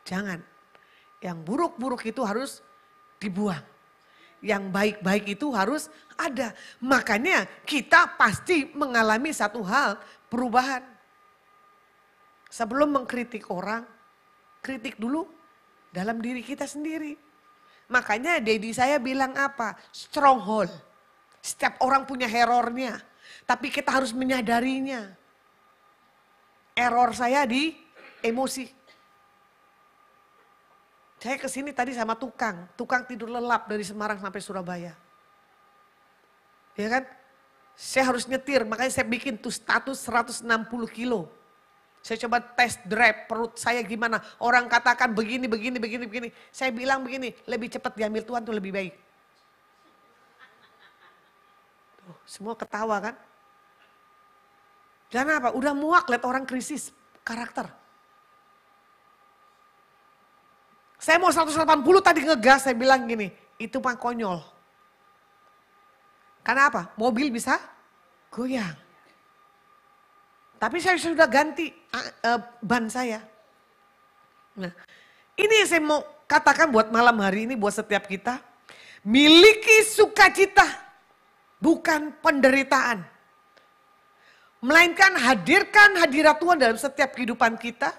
Jangan. Yang buruk-buruk itu harus dibuang. Yang baik-baik itu harus ada. Makanya kita pasti mengalami satu hal, perubahan. Sebelum mengkritik orang, kritik dulu dalam diri kita sendiri. Makanya Dedi saya bilang apa? Stronghold. Setiap orang punya errornya. Tapi kita harus menyadarinya. Error saya di emosi. Saya kesini tadi sama tukang tidur lelap dari Semarang sampai Surabaya. Ya kan? Saya harus nyetir, makanya saya bikin tuh status 160 kilo. Saya coba test drive perut saya gimana. Orang katakan begini. Saya bilang begini, lebih cepat diambil Tuhan tuh lebih baik. Tuh, semua ketawa kan? Dan apa? Udah muak lihat orang krisis karakter. Saya mau 180 tadi ngegas, saya bilang gini, itu mah konyol. Karena apa? Mobil bisa goyang. Tapi saya sudah ganti ban saya. Nah, ini yang saya mau katakan buat malam hari ini, buat setiap kita. Miliki sukacita, bukan penderitaan. Melainkan hadirkan hadirat Tuhan dalam setiap kehidupan kita.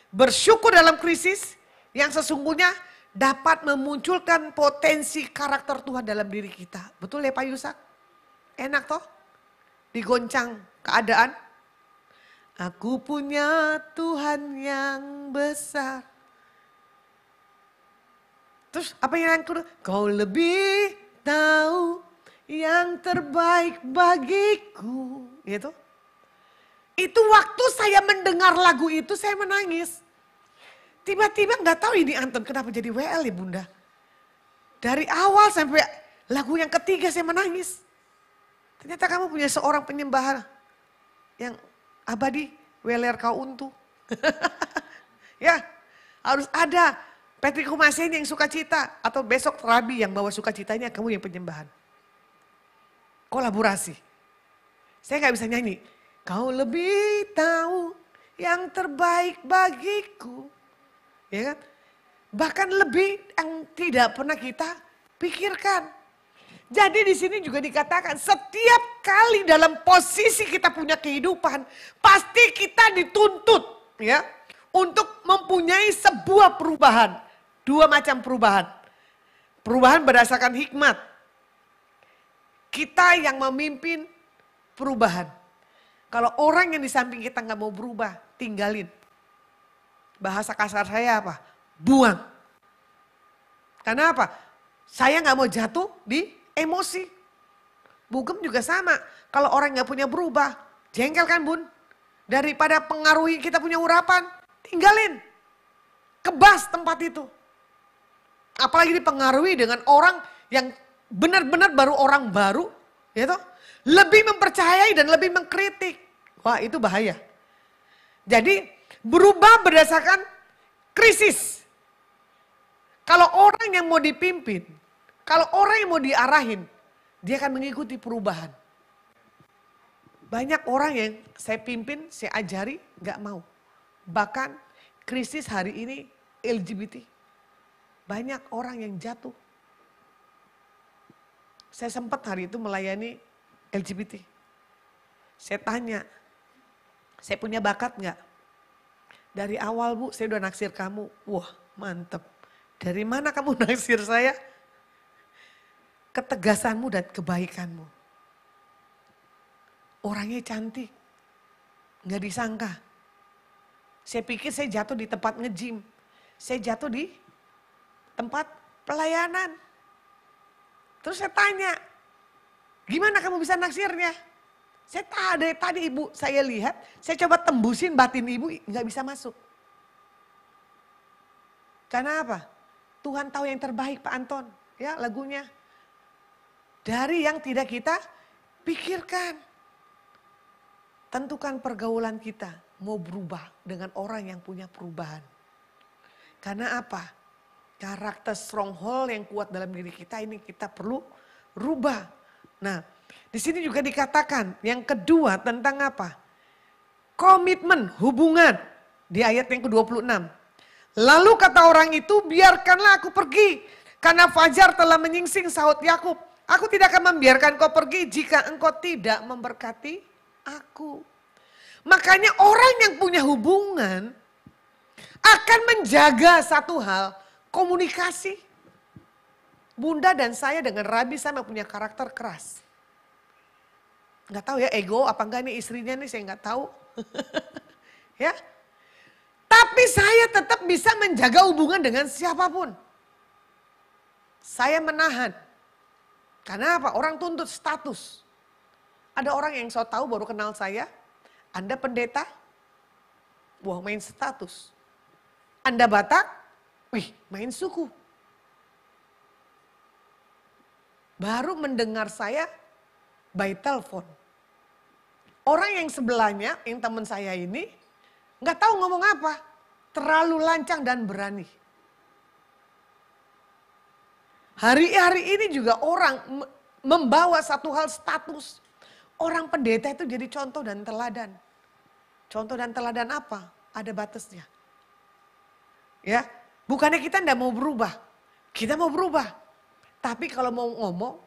Bersyukur dalam krisis. Yang sesungguhnya dapat memunculkan potensi karakter Tuhan dalam diri kita. Betul ya Pak Yusak? Enak toh? Digoncang keadaan. Aku punya Tuhan yang besar. Terus apa yang kedua? Kau lebih tahu yang terbaik bagiku. Gitu. Itu waktu saya mendengar lagu itu saya menangis. Tiba-tiba gak tahu ini Anton kenapa jadi WL ya Bunda. Dari awal sampai lagu yang ketiga saya menangis. Ternyata kamu punya seorang penyembahan yang abadi, weler kau untu. Ya, harus ada Patrick Kumasen yang sukacita atau besok Rabi yang bawa sukacitanya, kamu yang penyembahan. Kolaborasi. Saya gak bisa nyanyi. Kau lebih tahu yang terbaik bagiku. Ya kan? Bahkan lebih yang tidak pernah kita pikirkan. Jadi di sini juga dikatakan setiap kali dalam posisi kita punya kehidupan, pasti kita dituntut ya untuk mempunyai sebuah perubahan. 2 macam perubahan. Perubahan berdasarkan hikmat. Kita yang memimpin perubahan. Kalau orang yang di samping kita nggak mau berubah, tinggalin. Bahasa kasar saya apa? Buang. Karena apa? Saya nggak mau jatuh di emosi. Bugem juga sama. Kalau orang nggak punya berubah, jengkel kan bun? Daripada pengaruhi kita punya urapan, tinggalin. Kebas tempat itu. Apalagi dipengaruhi dengan orang yang benar-benar baru orang baru, ya toh? Lebih mempercayai dan lebih mengkritik. Wah, itu bahaya. Jadi berubah berdasarkan krisis. Kalau orang yang mau dipimpin, kalau orang yang mau diarahin, dia akan mengikuti perubahan. Banyak orang yang saya pimpin, saya ajari, gak mau. Bahkan krisis hari ini LGBT. Banyak orang yang jatuh. Saya sempat hari itu melayani LGBT. Saya tanya, saya punya bakat nggak? Dari awal Bu, saya udah naksir kamu. Wah mantep. Dari mana kamu naksir saya? Ketegasanmu dan kebaikanmu. Orangnya cantik. Nggak disangka. Saya pikir saya jatuh di tempat nge-gym. Saya jatuh di tempat pelayanan. Terus saya tanya, gimana kamu bisa naksirnya? Saya tadi ibu saya lihat, saya coba tembusin batin ibu, nggak bisa masuk. Karena apa? Tuhan tahu yang terbaik Pak Anton, ya lagunya. Dari yang tidak kita pikirkan. Tentukan pergaulan kita mau berubah dengan orang yang punya perubahan. Karena apa? Karakter stronghold yang kuat dalam diri kita ini kita perlu rubah. Nah, di sini juga dikatakan yang kedua tentang apa? Komitmen, hubungan di ayat yang ke-26. Lalu kata orang itu, biarkanlah aku pergi karena fajar telah menyingsing, sahut Yakub. Aku tidak akan membiarkan kau pergi jika engkau tidak memberkati aku. Makanya orang yang punya hubungan akan menjaga satu hal, komunikasi. Bunda dan saya dengan Rabi sama punya karakter keras. Nggak tahu ya ego apa enggak nih istrinya nih saya nggak tahu. Ya. Tapi saya tetap bisa menjaga hubungan dengan siapapun. Saya menahan. Karena apa? Orang tuntut status. Ada orang yang so tahu baru kenal saya. Anda pendeta? Wah main status. Anda Batak? Wih, main suku. Baru mendengar saya by telepon. Orang yang sebelahnya, yang teman saya ini, nggak tahu ngomong apa. Terlalu lancang dan berani. Hari-hari ini juga orang membawa satu hal status. Orang pendeta itu jadi contoh dan teladan. Contoh dan teladan apa? Ada batasnya. Ya, bukannya kita tidak mau berubah. Kita mau berubah. Tapi kalau mau ngomong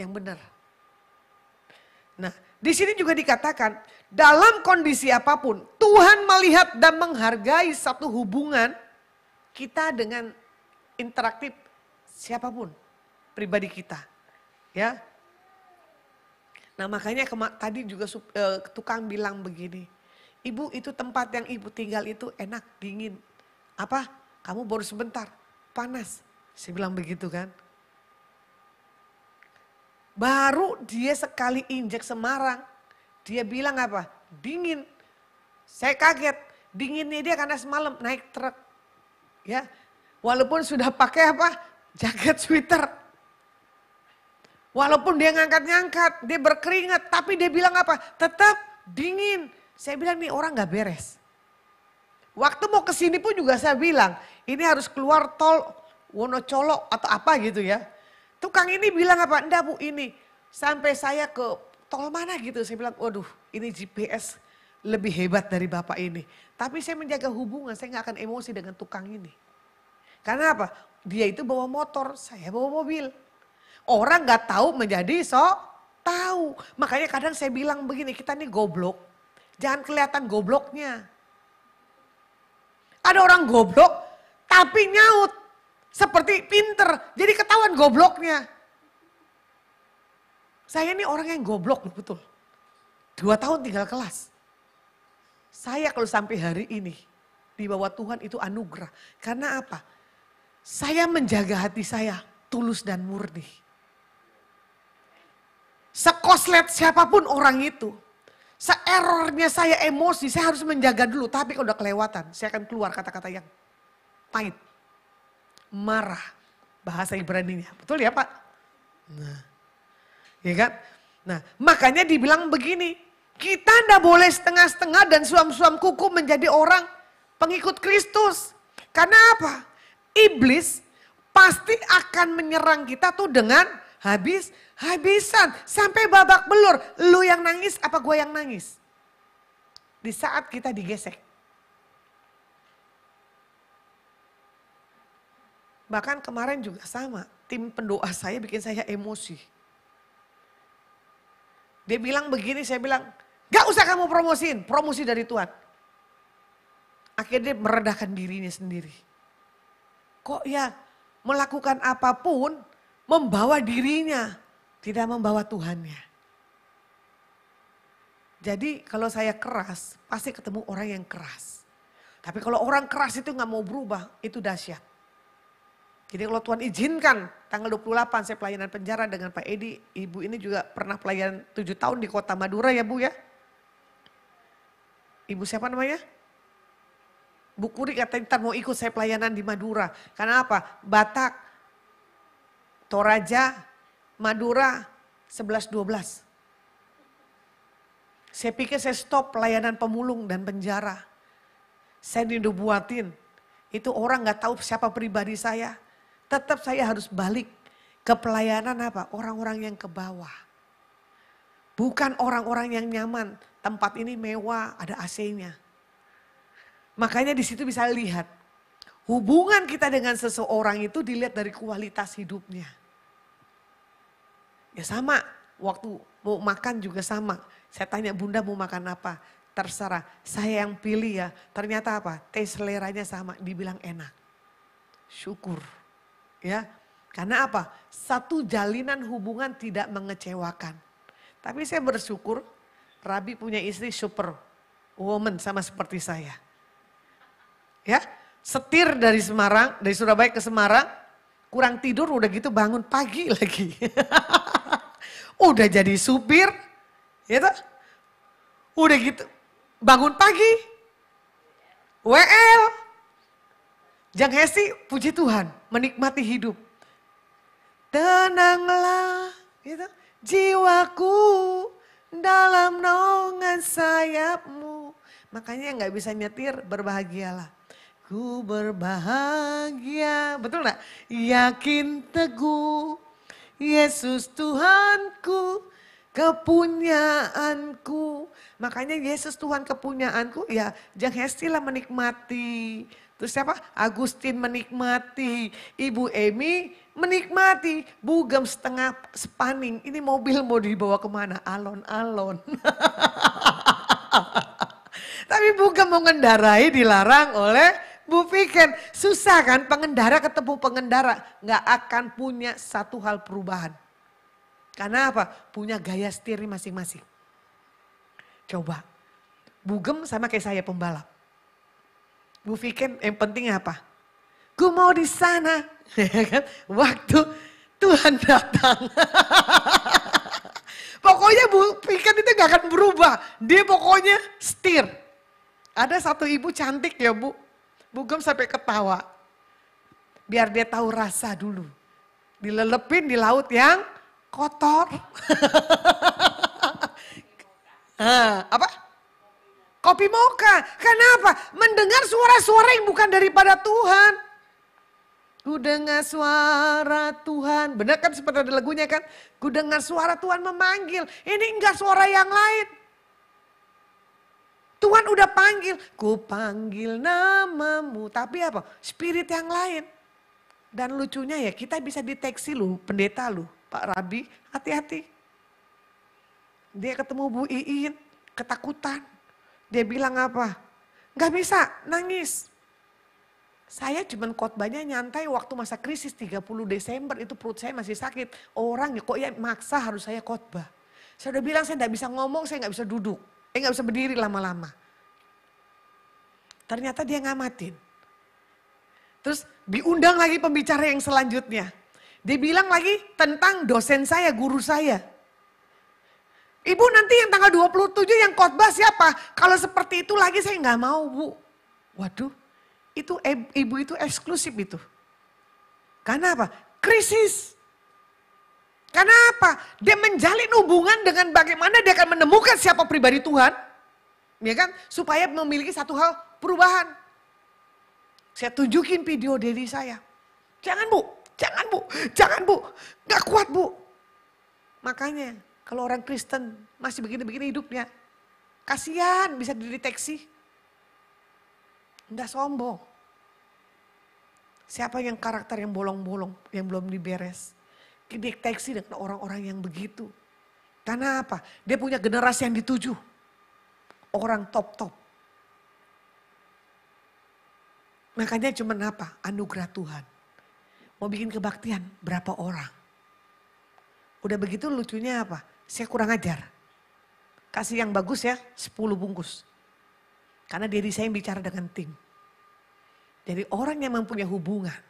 yang benar. Nah, di sini juga dikatakan dalam kondisi apapun Tuhan melihat dan menghargai satu hubungan kita dengan interaktif siapapun pribadi kita. Ya. Nah, makanya tadi juga tukang bilang begini. Ibu itu tempat yang ibu tinggal itu enak, dingin. Apa? Kamu baru sebentar, panas. Saya bilang begitu kan. Baru dia sekali injek Semarang, dia bilang apa? Dingin. Saya kaget, dinginnya dia karena semalam naik truk. Ya, walaupun sudah pakai apa? Jaket sweater. Walaupun dia ngangkat-ngangkat, dia berkeringat, tapi dia bilang apa? Tetap dingin. Saya bilang nih orang gak beres. Waktu mau kesini pun juga saya bilang, ini harus keluar tol Wonocolo atau apa gitu ya. Tukang ini bilang apa? Enggak Bu ini, sampai saya ke tol mana gitu. Saya bilang, waduh ini GPS lebih hebat dari Bapak ini. Tapi saya menjaga hubungan, saya gak akan emosi dengan tukang ini. Karena apa? Dia itu bawa motor, saya bawa mobil. Orang gak tahu menjadi sok tahu. Makanya kadang saya bilang begini, kita nih goblok. Jangan kelihatan gobloknya. Ada orang goblok tapi nyaut. Seperti pinter, jadi ketahuan gobloknya. Saya ini orang yang goblok betul. 2 tahun tinggal kelas. Saya kalau sampai hari ini di bawah Tuhan itu anugerah. Karena apa? Saya menjaga hati saya tulus dan murni. Sekoslet siapapun orang itu. Seerornya saya emosi, saya harus menjaga dulu. Tapi kalau udah kelewatan, saya akan keluar kata-kata yang pahit. Marah. Bahasa Ibraninya. Betul ya Pak? Nah, ya kan? Nah, makanya dibilang begini. Kita tidak boleh setengah-setengah dan suam-suam kuku menjadi orang pengikut Kristus. Karena apa? Iblis pasti akan menyerang kita tuh dengan habis-habisan. Sampai babak belur. Lu yang nangis apa gue yang nangis? Di saat kita digesek. Bahkan kemarin juga sama. Tim pendoa saya bikin saya emosi. Dia bilang begini, saya bilang, gak usah kamu promosiin, promosi dari Tuhan. Akhirnya dia meredahkan dirinya sendiri. Kok ya melakukan apapun membawa dirinya, tidak membawa Tuhannya. Jadi kalau saya keras, pasti ketemu orang yang keras. Tapi kalau orang keras itu gak mau berubah, itu dahsyat. Jadi kalau Tuhan izinkan tanggal 28 saya pelayanan penjara dengan Pak Edi. Ibu ini juga pernah pelayanan 7 tahun di kota Madura ya Bu ya. Ibu siapa namanya? Bu Kuri katanya ntar mau ikut saya pelayanan di Madura. Karena apa? Batak, Toraja, Madura 11-12. Saya pikir saya stop pelayanan pemulung dan penjara. Saya dibuatin. Itu orang gak tahu siapa pribadi saya. Tetap saya harus balik ke pelayanan apa? Orang-orang yang ke bawah. Bukan orang-orang yang nyaman. Tempat ini mewah, ada AC-nya. Makanya di situ bisa lihat. Hubungan kita dengan seseorang itu dilihat dari kualitas hidupnya. Ya sama, waktu mau makan juga sama. Saya tanya Bunda mau makan apa? Terserah, saya yang pilih ya. Ternyata apa? Tes seleranya sama, dibilang enak. Syukur. Ya, karena apa? Satu jalinan hubungan tidak mengecewakan. Tapi saya bersyukur Rabi punya istri super woman sama seperti saya. Ya, setir dari Semarang, dari Surabaya ke Semarang, kurang tidur udah gitu bangun pagi lagi. Udah jadi supir, ya toh? Udah gitu bangun pagi, WL. Jang Hesti, puji Tuhan, menikmati hidup. Tenanglah, gitu, jiwaku dalam naungan sayapmu. Makanya nggak bisa nyetir, berbahagialah. Ku berbahagia, betul gak? Yakin teguh, Yesus Tuhanku, kepunyaanku. Makanya Yesus Tuhan kepunyaanku, ya Jang Hesti lah menikmati. Terus siapa? Agustin menikmati, Ibu Emi menikmati, Bugem setengah sepaning. Ini mobil mau dibawa kemana? Alon-alon. Tapi Bugem mau ngendarai dilarang oleh Bu Piken. Susah kan pengendara ketemu pengendara. Gak akan punya satu hal perubahan. Karena apa? Punya gaya setir masing-masing. Coba. Bugem sama kayak saya pembalap. Bu Viken yang penting apa? Gue mau di sana. Waktu Tuhan datang. Pokoknya Bu Viken itu gak akan berubah. Dia pokoknya setir. Ada satu ibu cantik ya Bu. Bugem sampai ketawa. Biar dia tahu rasa dulu. Dilelepin di laut yang kotor. Apa? Kopi moka. Kenapa? Mendengar suara-suara yang bukan daripada Tuhan. Ku dengar suara Tuhan. Benar kan seperti ada lagunya kan? Ku dengar suara Tuhan memanggil. Ini enggak suara yang lain. Tuhan udah panggil. Ku panggil namamu. Tapi apa? Spirit yang lain. Dan lucunya ya kita bisa deteksi lu, pendeta lu. Pak Rabi, hati-hati. Dia ketemu Bu Iin, ketakutan. Dia bilang apa? Gak bisa, nangis. Saya cuman khotbahnya nyantai waktu masa krisis 30 Desember itu perut saya masih sakit. Orang ya kok ya maksa harus saya khotbah. Saya udah bilang saya nggak bisa ngomong, saya nggak bisa duduk. Nggak bisa berdiri lama-lama. Ternyata dia ngamatin. Terus diundang lagi pembicara yang selanjutnya. Dia bilang lagi tentang dosen saya, guru saya. Ibu nanti yang tanggal 27 yang khotbah siapa? Kalau seperti itu lagi saya nggak mau, Bu. Waduh, itu ibu itu eksklusif itu. Karena apa? Krisis. Karena apa? Dia menjalin hubungan dengan bagaimana dia akan menemukan siapa pribadi Tuhan. Ya kan? Supaya memiliki satu hal perubahan. Saya tunjukin video diri saya. Jangan Bu, jangan Bu, jangan Bu. Gak kuat Bu. Makanya kalau orang Kristen masih begini-begini hidupnya. Kasihan bisa dideteksi. Nggak sombong. Siapa yang karakter yang bolong-bolong, yang belum diberes. Dideteksi dengan orang-orang yang begitu. Karena apa? Dia punya generasi yang dituju. Orang top-top. Makanya cuma apa? Anugerah Tuhan. Mau bikin kebaktian berapa orang? Udah begitu lucunya apa? Saya kurang ajar. Kasih yang bagus ya, 10 bungkus. Karena diri saya yang bicara dengan tim. Jadi orang yang mempunyai hubungan.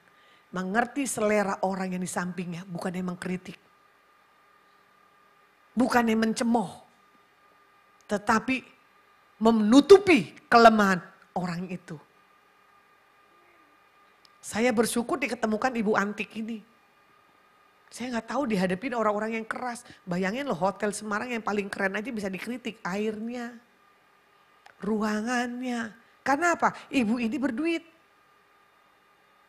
Mengerti selera orang yang di sampingnya, bukan yang mengkritik. Bukan yang mencemooh. Tetapi menutupi kelemahan orang itu. Saya bersyukur diketemukan Ibu Antik ini. Saya nggak tahu dihadapin orang-orang yang keras. Bayangin loh Hotel Semarang yang paling keren aja bisa dikritik. Airnya, ruangannya. Karena apa? Ibu ini berduit.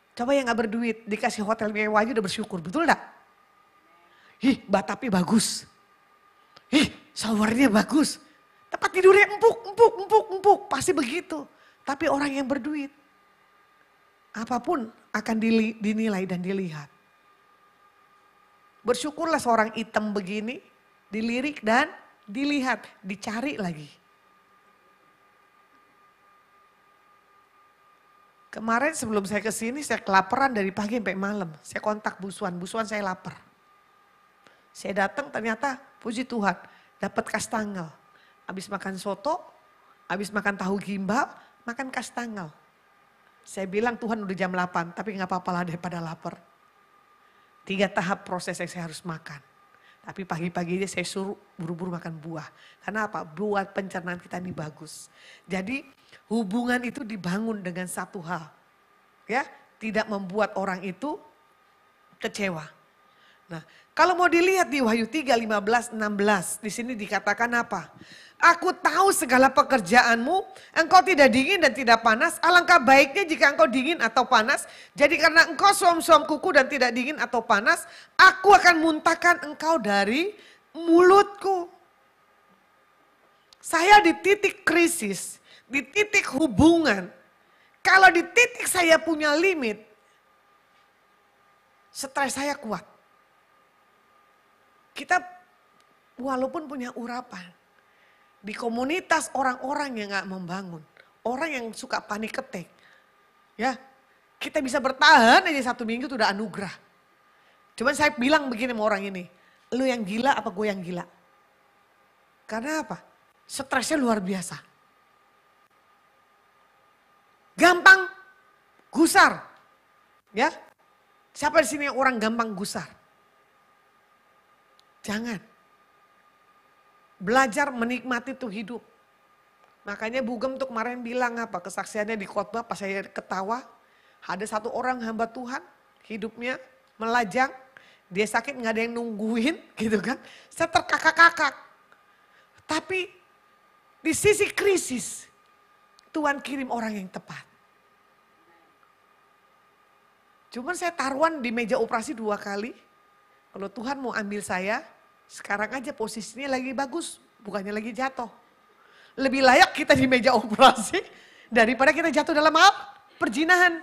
Coba yang gak berduit, dikasih hotel mewah aja udah bersyukur, betul gak? Ih, batapnya bagus. Ih, showernya bagus. Tempat tidurnya empuk. Pasti begitu. Tapi orang yang berduit, apapun akan dinilai dan dilihat. Bersyukurlah seorang item begini, dilirik dan dilihat, dicari lagi. Kemarin sebelum saya kesini saya kelaparan dari pagi sampai malam. Saya kontak Bu Suan saya lapar. Saya datang ternyata puji Tuhan dapat kastangel. Habis makan soto, habis makan tahu gimbal, makan kastangel. Saya bilang Tuhan udah jam 8 tapi gak apa-apa lah daripada lapar. 3 tahap proses yang saya harus makan. Tapi pagi-pagi aja saya suruh buru-buru makan buah. Karena apa? Buat pencernaan kita ini bagus. Jadi hubungan itu dibangun dengan satu hal. Ya, tidak membuat orang itu kecewa. Nah, kalau mau dilihat di Wahyu 3, 15, 16. Di sini dikatakan apa? Aku tahu segala pekerjaanmu, engkau tidak dingin dan tidak panas. Alangkah baiknya jika engkau dingin atau panas. Jadi karena engkau suam-suam kuku dan tidak dingin atau panas, aku akan muntahkan engkau dari mulutku. Saya di titik krisis, di titik hubungan. Kalau di titik saya punya limit, stres saya kuat. Kita walaupun punya urapan. Di komunitas orang-orang yang gak membangun. Orang yang suka panik ketek. Ya, kita bisa bertahan aja 1 minggu itu udah anugerah. Cuman saya bilang begini sama orang ini. Lu yang gila apa gue yang gila? Karena apa? Stresnya luar biasa. Gampang gusar. Ya, siapa di sini yang orang gampang gusar? Jangan. Belajar menikmati tuh hidup. Makanya Bu Gem tuh kemarin bilang apa? Kesaksiannya di khotbah pas saya ketawa. Ada satu orang hamba Tuhan hidupnya melajang. Dia sakit gak ada yang nungguin gitu kan. Saya terkakak-kakak. Tapi di sisi krisis Tuhan kirim orang yang tepat. Cuman saya taruhan di meja operasi 2 kali. Kalau Tuhan mau ambil saya, sekarang aja posisinya lagi bagus, bukannya lagi jatuh. Lebih layak kita di meja operasi daripada kita jatuh dalam perjinahan,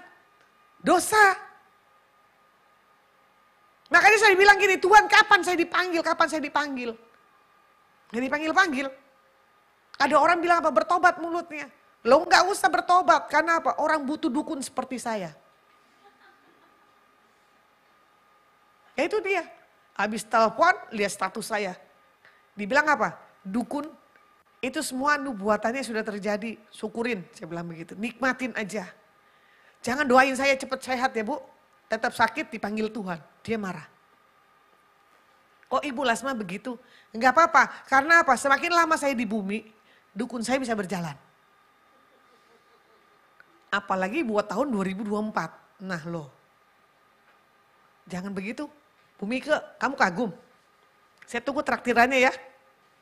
dosa. Makanya saya bilang gini, Tuhan kapan saya dipanggil, kapan saya dipanggil. Gak dipanggil-panggil. Ada orang bilang apa, bertobat mulutnya. Lo gak usah bertobat, karena apa? Orang butuh dukun seperti saya. Ya itu dia. Habis telepon, lihat status saya. Dibilang apa? Dukun, itu semua nubuatannya sudah terjadi. Syukurin, saya bilang begitu. Nikmatin aja. Jangan doain saya cepat sehat ya Bu. Tetap sakit dipanggil Tuhan. Dia marah. Kok Ibu Lasma begitu? Enggak apa-apa. Karena apa? Semakin lama saya di bumi, dukun saya bisa berjalan. Apalagi buat tahun 2024. Nah loh. Jangan begitu. Bu Mike, kamu kagum. Saya tunggu traktirannya ya.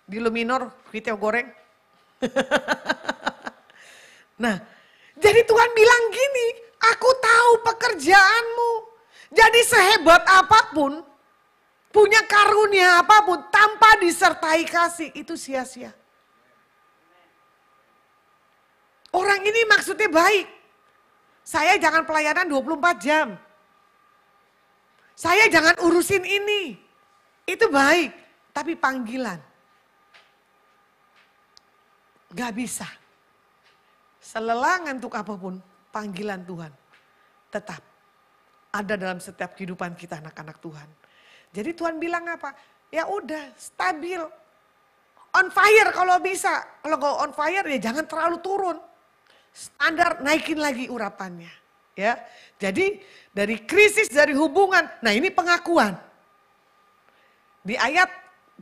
Di Luminor, Kiteo goreng. Nah, jadi Tuhan bilang gini, aku tahu pekerjaanmu. Jadi sehebat apapun, punya karunia apapun, tanpa disertai kasih, itu sia-sia. Orang ini maksudnya baik. Saya jangan pelayanan 24 jam. Saya jangan urusin ini. Itu baik, tapi panggilan. Gak bisa. Selelah ngantuk apapun, panggilan Tuhan tetap ada dalam setiap kehidupan kita anak-anak Tuhan. Jadi Tuhan bilang apa? Ya udah, stabil. On fire kalau bisa. Kalau nggak on fire ya jangan terlalu turun. Standar naikin lagi urapannya. Ya, jadi dari krisis, dari hubungan, nah ini pengakuan. Di ayat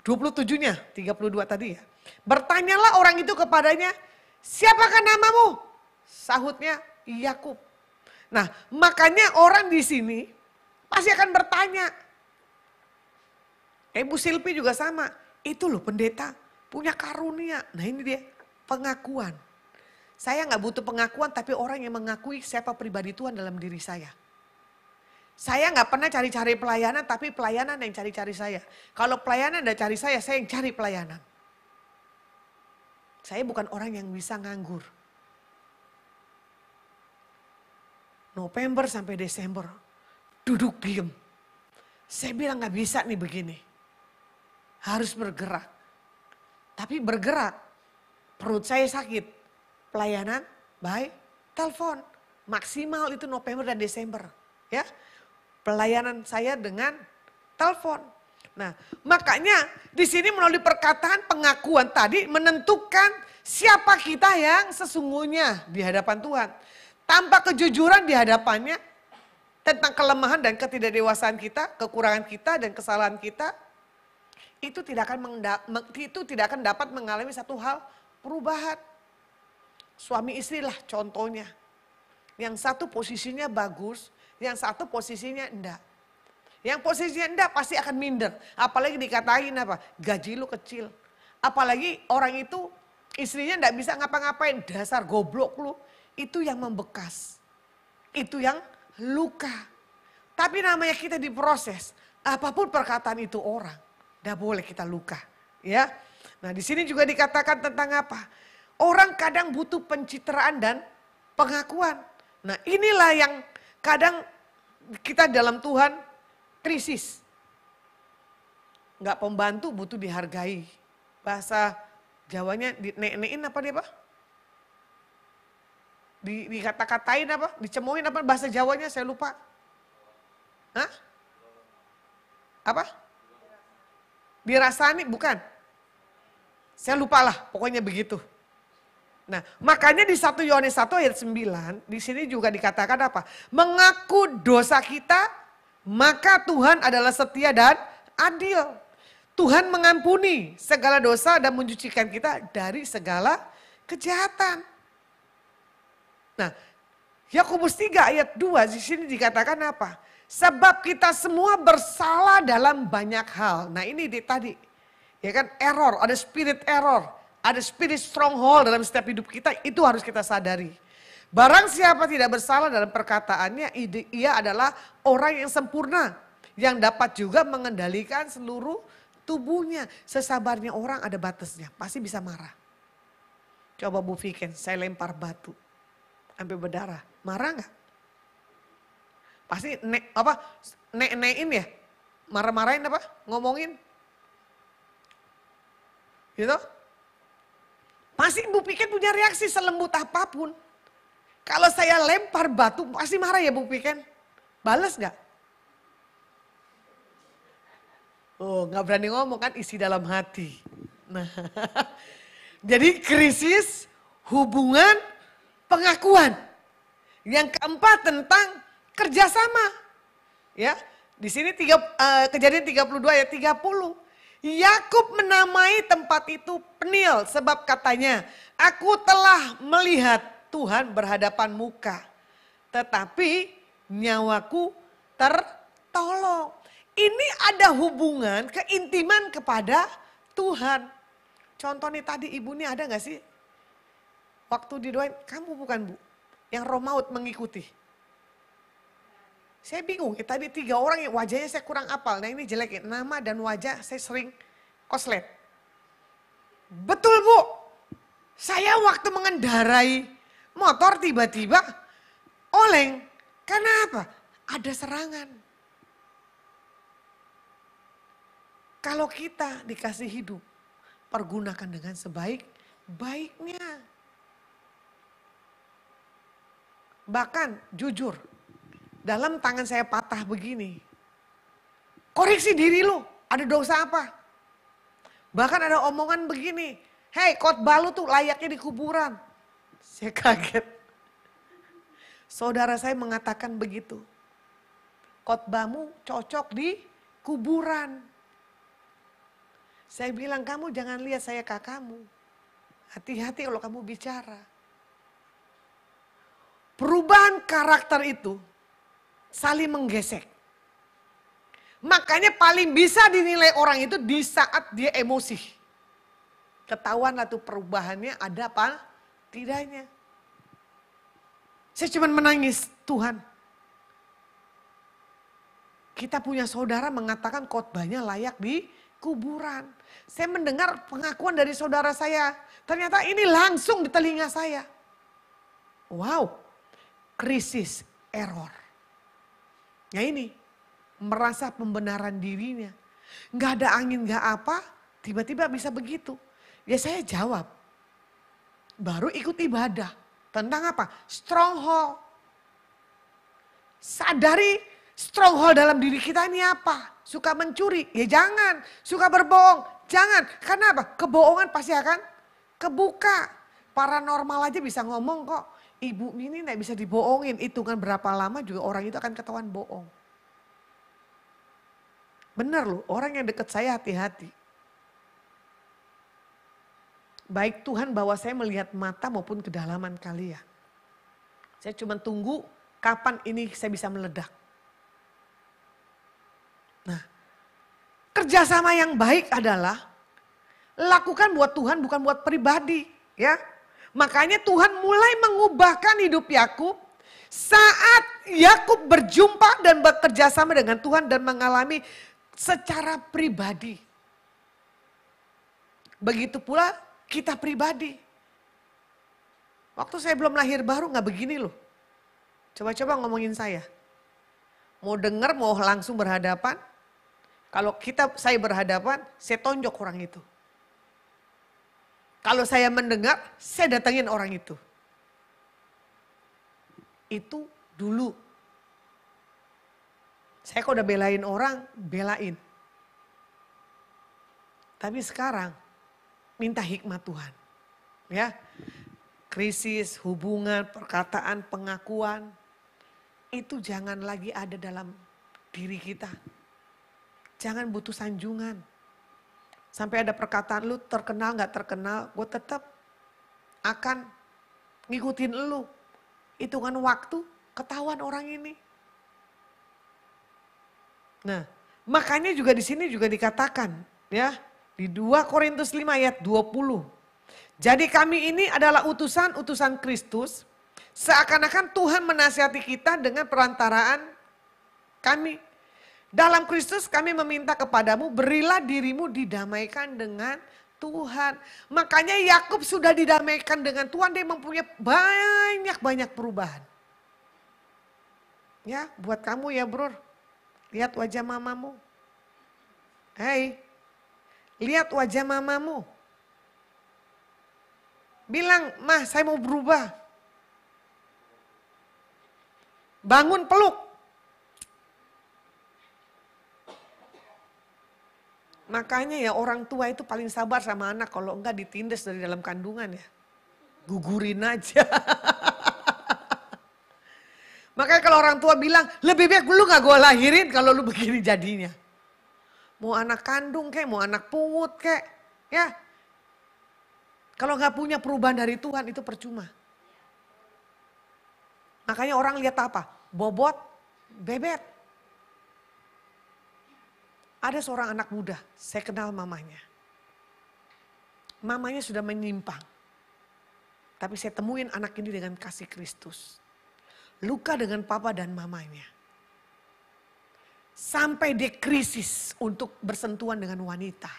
27-nya, 32 tadi ya. Bertanyalah orang itu kepadanya, siapakah namamu? Sahutnya, Yakub. Nah, makanya orang di sini pasti akan bertanya. Bu Silpi juga sama, itu loh pendeta punya karunia. Nah ini dia, pengakuan. Saya nggak butuh pengakuan, tapi orang yang mengakui siapa pribadi Tuhan dalam diri saya. Saya nggak pernah cari-cari pelayanan, tapi pelayanan yang cari-cari saya. Kalau pelayanan udah cari saya yang cari pelayanan. Saya bukan orang yang bisa nganggur. November sampai Desember, duduk diem. Saya bilang nggak bisa nih begini. Harus bergerak. Tapi bergerak, perut saya sakit. Pelayanan, baik, telepon. Maksimal itu November dan Desember. Ya, pelayanan saya dengan telepon. Nah, makanya di sini melalui perkataan pengakuan tadi menentukan siapa kita yang sesungguhnya di hadapan Tuhan. Tanpa kejujuran di hadapannya tentang kelemahan dan ketidakdewasaan kita, kekurangan kita dan kesalahan kita, itu tidak akan dapat mengalami satu hal perubahan. Suami istri lah contohnya. Yang satu posisinya bagus, yang satu posisinya enggak. Yang posisinya enggak pasti akan minder. Apalagi dikatain apa? Gaji lu kecil. Apalagi orang itu istrinya enggak bisa ngapa-ngapain. Dasar goblok lu. Itu yang membekas. Itu yang luka. Tapi namanya kita diproses. Apapun perkataan itu orang. Enggak boleh kita luka. Ya. Nah di sini juga dikatakan tentang apa? Orang kadang butuh pencitraan dan pengakuan. Nah inilah yang kadang kita dalam Tuhan krisis. Enggak pembantu butuh dihargai. Bahasa Jawanya nek-nekin apa dia Pak? Dikata-katain apa? Dicemoin apa bahasa Jawanya saya lupa. Hah? Apa? Dirasani bukan? Saya lupa lah pokoknya begitu. Nah, makanya di 1 Yohanes 1 ayat 9, di sini juga dikatakan apa? Mengaku dosa kita, maka Tuhan adalah setia dan adil. Tuhan mengampuni segala dosa dan mencucikan kita dari segala kejahatan. Nah, Yakobus 3 ayat 2 di sini dikatakan apa? Sebab kita semua bersalah dalam banyak hal. Nah, ini tadi. Ya kan error, ada spirit error. Ada spirit stronghold dalam setiap hidup kita, itu harus kita sadari. Barang siapa tidak bersalah dalam perkataannya, ia adalah orang yang sempurna. Yang dapat juga mengendalikan seluruh tubuhnya. Sesabarnya orang ada batasnya, pasti bisa marah. Coba Bu Viken, saya lempar batu sampai berdarah. Marah nggak? Pasti nek-nekin ya? Marah-marahin apa? Ngomongin? Gitu? Pasti Bu Piken punya reaksi selembut apapun. Kalau saya lempar batu pasti marah ya Bu Piken. Balas gak? Oh gak berani ngomong kan isi dalam hati. Nah, jadi krisis hubungan pengakuan. Yang keempat tentang kerjasama. Ya, di sini Kejadian 32 ayat 30. Yakub menamai tempat itu Penil sebab katanya, aku telah melihat Tuhan berhadapan muka, tetapi nyawaku tertolong. Ini ada hubungan keintiman kepada Tuhan. Contoh nih tadi ibu nih ada gak sih? Waktu didoain, kamu bukan bu, yang roh maut mengikuti. Saya bingung, tadi 3 orang yang wajahnya saya kurang apal. Nah ini jelek, nama dan wajah saya sering koslet. Betul bu, saya waktu mengendarai motor tiba-tiba oleng. Karena apa? Ada serangan. Kalau kita dikasih hidup, pergunakan dengan sebaik-baiknya. Bahkan jujur, dalam tangan saya patah begini. Koreksi diri lu, ada dosa apa? Bahkan ada omongan begini, hei khotbah lu tuh layaknya di kuburan. Saya kaget. Saudara saya mengatakan begitu. Khotbahmu cocok di kuburan. Saya bilang kamu jangan lihat saya kakakmu. Hati-hati kalau kamu bicara. Perubahan karakter itu saling menggesek. Makanya paling bisa dinilai orang itu di saat dia emosi. Ketahuan lah tuh perubahannya ada apa tidaknya. Saya cuma menangis, Tuhan. Kita punya saudara mengatakan khotbahnya layak di kuburan. Saya mendengar pengakuan dari saudara saya. Ternyata ini langsung di telinga saya. Wow, krisis error. Ya ini, merasa pembenaran dirinya. Nggak ada angin, nggak apa, tiba-tiba bisa begitu. Ya saya jawab, baru ikut ibadah. Tentang apa? Stronghold. Sadari stronghold dalam diri kita ini apa? Suka mencuri, ya jangan. Suka berbohong, jangan. Karena apa? Kebohongan pasti akan kebuka. Paranormal aja bisa ngomong kok. Ibu ini gak bisa dibohongin. Hitungan berapa lama juga orang itu akan ketahuan bohong. Benar loh, orang yang dekat saya hati-hati. Baik Tuhan bahwa saya melihat mata maupun kedalaman kalian. Saya cuma tunggu kapan ini saya bisa meledak. Nah, kerjasama yang baik adalah lakukan buat Tuhan bukan buat pribadi. Ya, makanya Tuhan mulai mengubahkan hidup Yakub saat Yakub berjumpa dan bekerja sama dengan Tuhan dan mengalami secara pribadi. Begitu pula kita pribadi. Waktu saya belum lahir baru gak begini loh. Coba-coba ngomongin saya. Mau dengar, mau langsung berhadapan. Kalau saya berhadapan, saya tonjok orang itu. Kalau saya mendengar, saya datangin orang itu. Itu dulu. Saya kalau udah belain orang, belain. Tapi sekarang, minta hikmat Tuhan. Ya, krisis, hubungan, perkataan, pengakuan. Itu jangan lagi ada dalam diri kita. Jangan butuh sanjungan. Sampai ada perkataan lu terkenal gak terkenal, gue tetap akan ngikutin lu. Hitungan waktu, ketahuan orang ini. Nah, makanya juga di sini juga dikatakan ya, di 2 Korintus 5 ayat 20. Jadi kami ini adalah utusan Kristus, seakan-akan Tuhan menasihati kita dengan perantaraan kami. Dalam Kristus kami meminta kepadamu, berilah dirimu didamaikan dengan Tuhan. Makanya Yakub sudah didamaikan dengan Tuhan, dia mempunyai banyak perubahan. Ya, buat kamu ya bro, lihat wajah mamamu. Hei, lihat wajah mamamu. Bilang, mah saya mau berubah. Bangun peluk. Makanya ya orang tua itu paling sabar sama anak kalau enggak ditindas dari dalam kandungan ya. Gugurin aja. Makanya kalau orang tua bilang, lebih baik lu gak gue lahirin kalau lu begini jadinya. Mau anak kandung kek, mau anak pungut kek, ya. Kalau gak punya perubahan dari Tuhan itu percuma. Makanya orang lihat apa? Bobot, bebet. Ada seorang anak muda, saya kenal mamanya. Mamanya sudah menyimpang. Tapi saya temuin anak ini dengan kasih Kristus. Luka dengan papa dan mamanya. Sampai dia krisis untuk bersentuhan dengan wanita.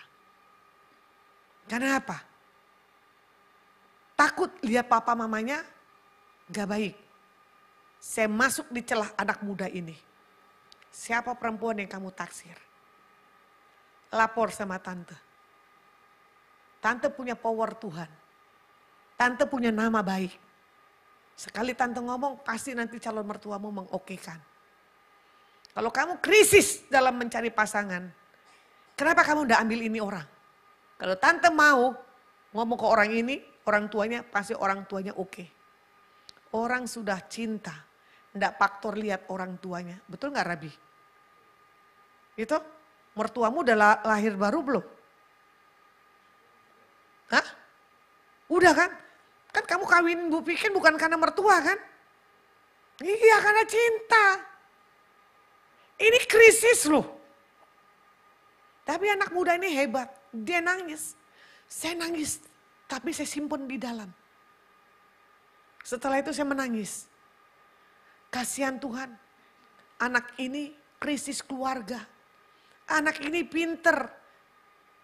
Karena apa? Takut lihat papa mamanya gak baik. Saya masuk di celah anak muda ini. Siapa perempuan yang kamu taksir? Lapor sama tante. Tante punya power Tuhan. Tante punya nama baik. Sekali tante ngomong, pasti nanti calon mertuamu mengokekan. Kalau kamu krisis dalam mencari pasangan, kenapa kamu udah ambil ini orang? Kalau tante mau ngomong ke orang ini, orang tuanya pasti orang tuanya oke. Orang sudah cinta, ndak faktor lihat orang tuanya. Betul nggak Rabi? Itu mertuamu udah lahir baru belum? Hah? Udah kan? Kan kamu kawinin Bu Pikin bukan karena mertua kan? Iya karena cinta. Ini krisis loh. Tapi anak muda ini hebat. Dia nangis. Saya nangis. Tapi saya simpen di dalam. Setelah itu saya menangis. Kasihan Tuhan. Anak ini krisis keluarga. Anak ini pinter.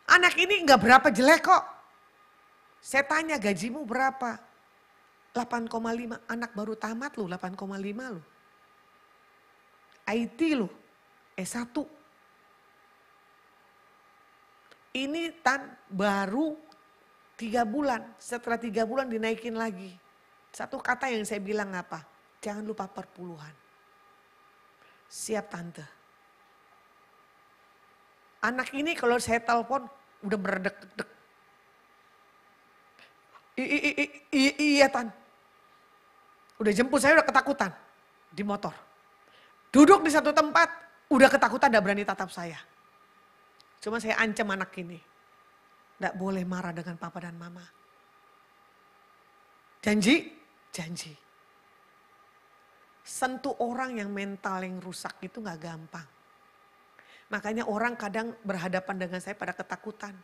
Anak ini enggak berapa jelek kok. Saya tanya gajimu berapa? 8,5. Anak baru tamat loh 8,5 loh. IT loh. S1. Ini baru 3 bulan. Setelah 3 bulan dinaikin lagi. Satu kata yang saya bilang apa? Jangan lupa perpuluhan. Siap tante. Anak ini kalau saya telepon udah berdek-dek. Iya Tan. Udah jemput saya udah ketakutan di motor. Duduk di satu tempat udah ketakutan gak berani tatap saya. Cuma saya ancam anak ini. Gak boleh marah dengan papa dan mama. Janji? Janji. Sentuh orang yang mental yang rusak itu gak gampang. Makanya orang kadang berhadapan dengan saya pada ketakutan.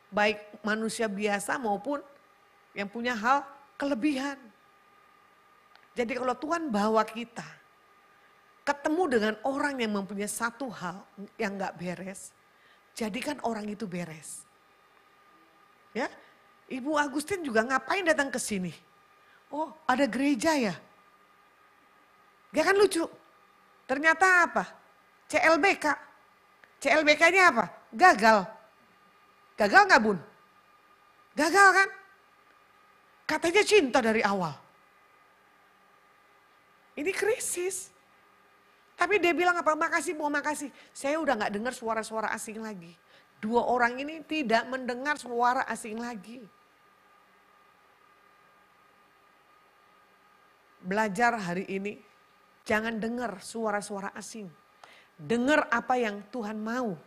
Baik manusia biasa maupun yang punya hal kelebihan. Jadi kalau Tuhan bawa kita ketemu dengan orang yang mempunyai satu hal yang gak beres, jadikan orang itu beres. Ya, Ibu Agustin juga ngapain datang ke sini? Oh, ada gereja ya? Gak kan lucu? Ternyata apa? CLBK. CLBK-nya apa? Gagal. Gagal gak Bun? Gagal kan? Katanya cinta dari awal. Ini krisis. Tapi dia bilang apa? Makasih Bu, makasih. Saya udah gak dengar suara-suara asing lagi. 2 orang ini tidak mendengar suara asing lagi. Belajar hari ini, jangan dengar suara-suara asing. Dengar apa yang Tuhan mau.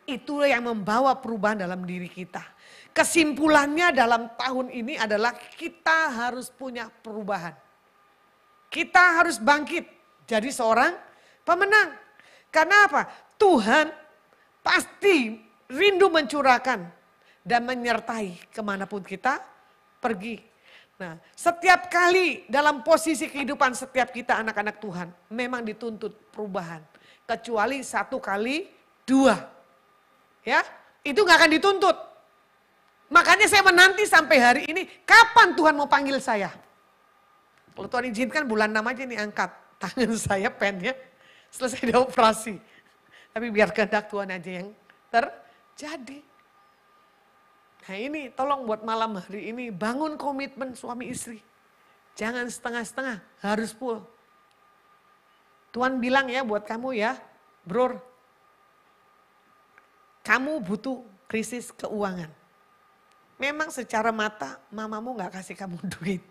Itu yang membawa perubahan dalam diri kita. Kesimpulannya dalam tahun ini adalah kita harus punya perubahan. Kita harus bangkit jadi seorang pemenang. Karena apa? Tuhan pasti rindu mencurahkan dan menyertai kemanapun kita pergi. Nah, setiap kali dalam posisi kehidupan setiap kita anak-anak Tuhan memang dituntut perubahan. Kecuali 1 kali 2. Ya, itu gak akan dituntut. Makanya saya menanti sampai hari ini, kapan Tuhan mau panggil saya? Kalau Tuhan izinkan bulan 6 aja nih angkat tangan saya pennya, selesai dioperasi. Tapi biar kehendak Tuhan aja yang terjadi. Nah ini tolong buat malam hari ini bangun komitmen suami istri. Jangan setengah-setengah, harus full. Tuhan bilang ya buat kamu ya, Bro. kamu butuh krisis keuangan. Memang secara mata mamamu gak kasih kamu duit.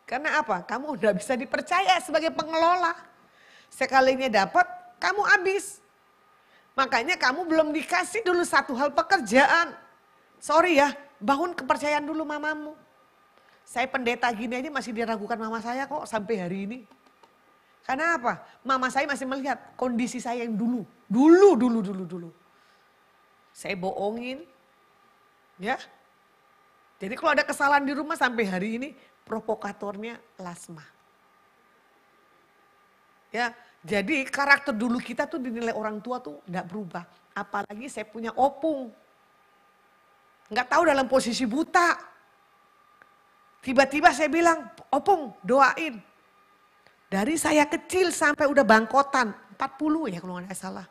Karena apa? Kamu udah bisa dipercaya sebagai pengelola. Sekalinya dapat, kamu habis. Makanya kamu belum dikasih dulu satu hal pekerjaan. Sorry ya, bangun kepercayaan dulu mamamu. Saya pendeta gini aja masih diragukan mama saya kok sampai hari ini. Karena apa? Mama saya masih melihat kondisi saya yang dulu. Dulu. Saya bohongin. Ya. Jadi kalau ada kesalahan di rumah sampai hari ini, provokatornya Lasma. Ya, jadi karakter dulu kita tuh dinilai orang tua tuh enggak berubah. Apalagi saya punya opung. Enggak tahu dalam posisi buta. Tiba-tiba saya bilang, opung doain. Dari saya kecil sampai udah bangkotan, 40 ya kalau nggak salah.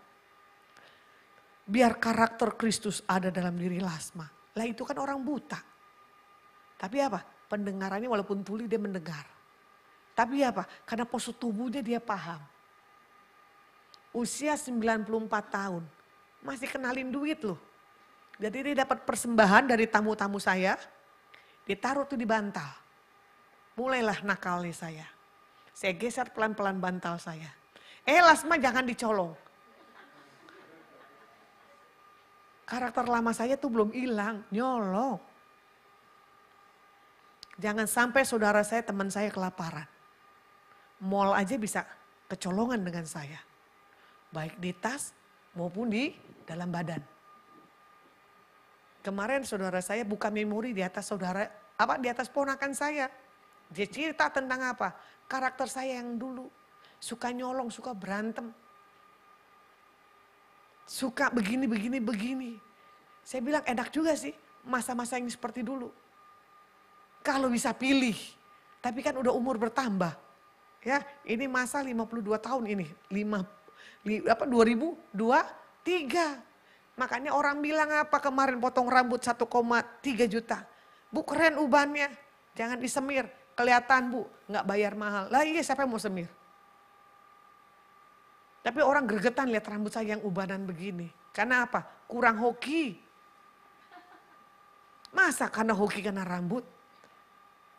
Biar karakter Kristus ada dalam diri Lasma. Lah itu kan orang buta. Tapi apa? Pendengarannya walaupun tuli dia mendengar. Tapi apa? Karena postur tubuhnya dia paham. Usia 94 tahun. Masih kenalin duit loh. Jadi dia dapat persembahan dari tamu-tamu saya. Ditaruh tuh di bantal. Mulailah nakalnya saya. Saya geser pelan-pelan bantal saya. Lasma jangan dicolong. Karakter lama saya tuh belum hilang, nyolong. Jangan sampai saudara saya, teman saya kelaparan. Mall aja bisa kecolongan dengan saya. Baik di tas maupun di dalam badan. Kemarin saudara saya buka memori di atas di atas ponakan saya. Dia cerita tentang apa? Karakter saya yang dulu. Suka nyolong, suka berantem. Suka begini. Saya bilang enak juga sih masa-masa yang seperti dulu. Kalau bisa pilih. Tapi kan udah umur bertambah. Ya, ini masa 52 tahun ini. 2023. Makanya orang bilang apa kemarin potong rambut 1,3 juta. Bu keren ubannya, jangan disemir. Kelihatan bu, nggak bayar mahal. Lah iya siapa yang mau semir? Tapi orang gregetan lihat rambut saya yang ubanan begini. Karena apa? Kurang hoki. Masa karena hoki karena rambut?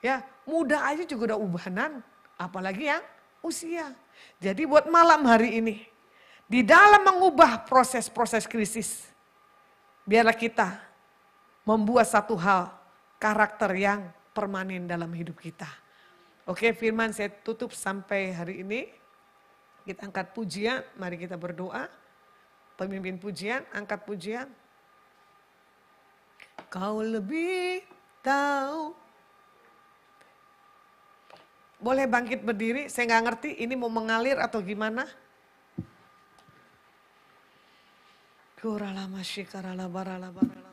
Ya muda aja juga udah ubanan. Apalagi yang usia. Jadi buat malam hari ini. Di dalam mengubah proses-proses krisis. Biarlah kita membuat satu hal karakter yang permanen dalam hidup kita. Oke, firman saya tutup sampai hari ini. Kita angkat pujian, mari kita berdoa. Pemimpin pujian, angkat pujian. Kau lebih tahu. Boleh bangkit berdiri, saya nggak ngerti ini mau mengalir atau gimana. Kuralama shikarala barala barala.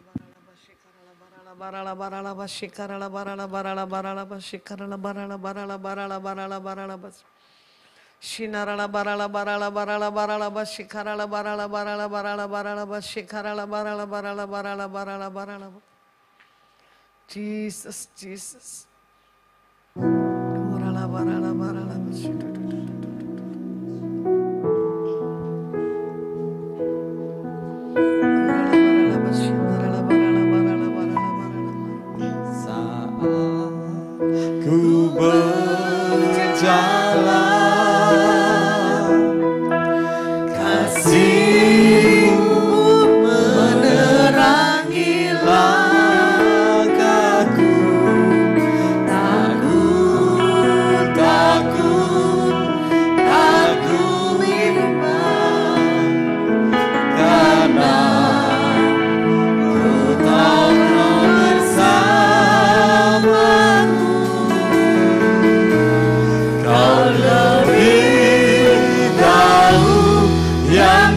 Jesus, Jesus. Ku berjalan, kasih-Mu menerangi langkahku. Takut bimbang, karena ku tahu Kau bersamaku. Kau lebih tahu yang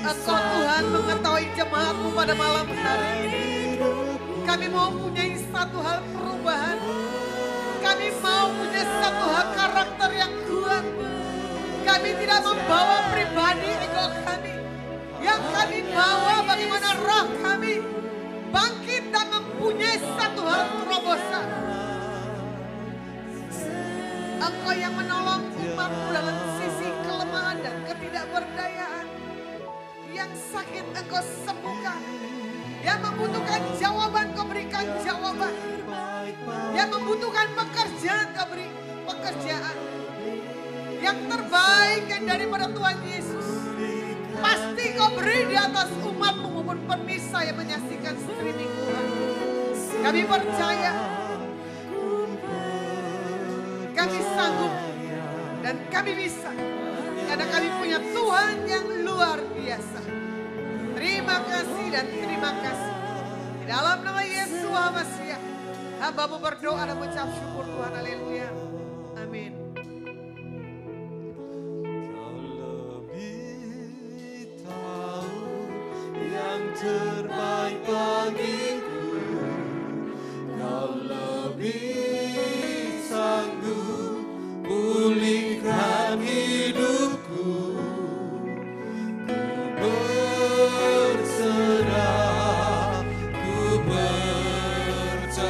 Engkau Tuhan mengetahui jemaat-Mu pada malam hari ini. Kami mau punya satu hal perubahan. Kami mau punya satu hal karakter yang kuat. Kami tidak membawa pribadi ego kami. Yang kami bawa bagaimana roh kami bangkit dan mempunyai satu hal terobosan. Engkau yang menolong umat-Mu dalam sisi kelemahan dan ketidakberdayaan. Yang sakit Engkau sembuhkan. Yang membutuhkan jawaban Kau berikan jawaban. Yang membutuhkan pekerjaan Kau beri pekerjaan. Yang terbaik yang daripada Tuhan Yesus. Pasti Kau beri di atas umat-Mu maupun pemirsa yang menyaksikan streaming Tuhan. Kami percaya. Kami sanggup dan kami bisa. Karena kami punya Tuhan yang luar biasa. Terima kasih dan terima kasih. Di dalam nama Yesus Masiah, hamba-Mu berdoa dan mengucap syukur Tuhan. Haleluya. Amin. Kau lebih tahu yang terbaik bagiku. Kau lebih sanggup pulihkan hidupku. Ku berserah, ku percaya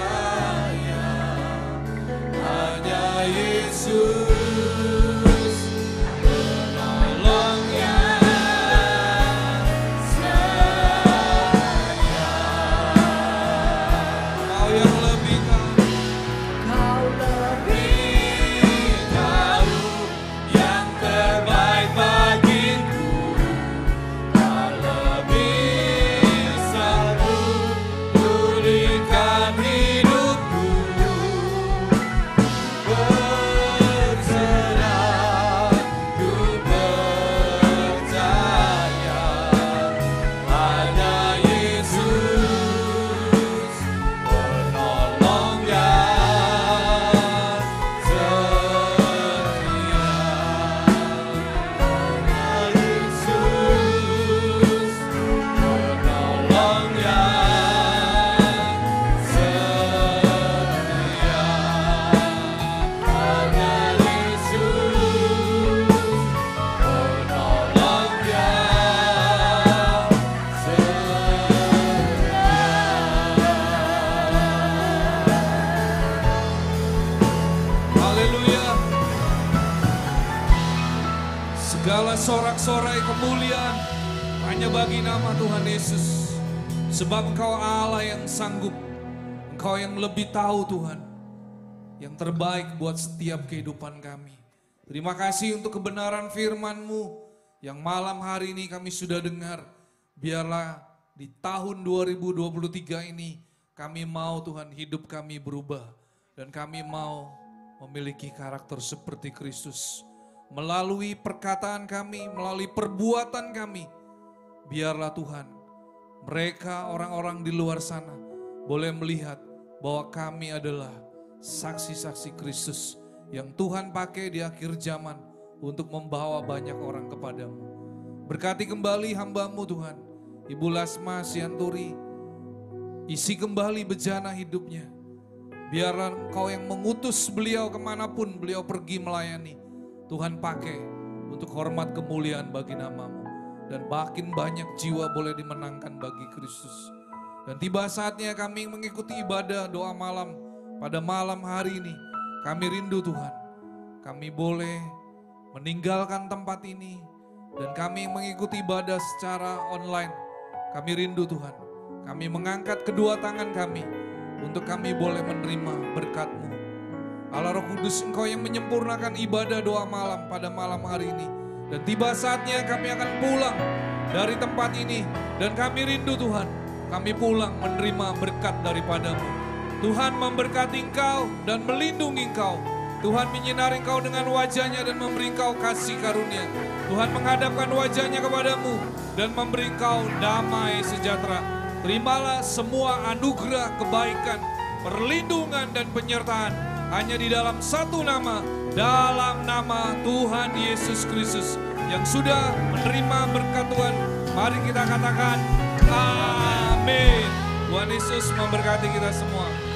hanya Yesus penolongnya saya. Kau yang lebih tahu, Kau lebih tahu yang terbaik bagiku. Kau lebih sanggup pulihkan hidupku. Berserah, ku percaya hanya Yesus penolong yang setia. Hanya Yesus penolong yang setia. Hanya Yesus penolong yang setia. Haleluya. Segala sorak-sorai kemuliaan hanya bagi nama Tuhan Yesus. Sebab Engkau Allah yang sanggup. Engkau yang lebih tahu Tuhan. Yang terbaik buat setiap kehidupan kami. Terima kasih untuk kebenaran firman-Mu. Yang malam hari ini kami sudah dengar. Biarlah di tahun 2023 ini kami mau Tuhan hidup kami berubah. Dan kami mau memiliki karakter seperti Kristus. Melalui perkataan kami, melalui perbuatan kami. Biarlah Tuhan, mereka orang-orang di luar sana boleh melihat bahwa kami adalah saksi-saksi Kristus yang Tuhan pakai di akhir zaman untuk membawa banyak orang kepadamu. Berkati kembali hamba-Mu Tuhan, Ibu Lasma Sianturi, isi kembali bejana hidupnya. Biarlah Engkau yang mengutus beliau kemanapun beliau pergi melayani. Tuhan pakai untuk hormat kemuliaan bagi nama-Mu. Dan makin banyak jiwa boleh dimenangkan bagi Kristus. Dan tiba saatnya kami mengikuti ibadah doa malam pada malam hari ini. Kami rindu Tuhan. Kami boleh meninggalkan tempat ini. Dan kami mengikuti ibadah secara online. Kami rindu Tuhan. Kami mengangkat kedua tangan kami. Untuk kami boleh menerima berkat-Mu. Allah Roh Kudus, Engkau yang menyempurnakan ibadah doa malam pada malam hari ini. Dan tiba saatnya kami akan pulang dari tempat ini. Dan kami rindu Tuhan, kami pulang menerima berkat daripada-Mu. Tuhan memberkati Engkau dan melindungi Engkau. Tuhan menyinari Engkau dengan wajahnya dan memberi Engkau kasih karunia. Tuhan menghadapkan wajahnya kepadamu dan memberi Engkau damai sejahtera. Terimalah semua anugerah kebaikan, perlindungan dan penyertaan hanya di dalam satu nama, dalam nama Tuhan Yesus Kristus yang sudah menerima berkat Tuhan, Mari kita katakan amin. Tuhan Yesus memberkati kita semua.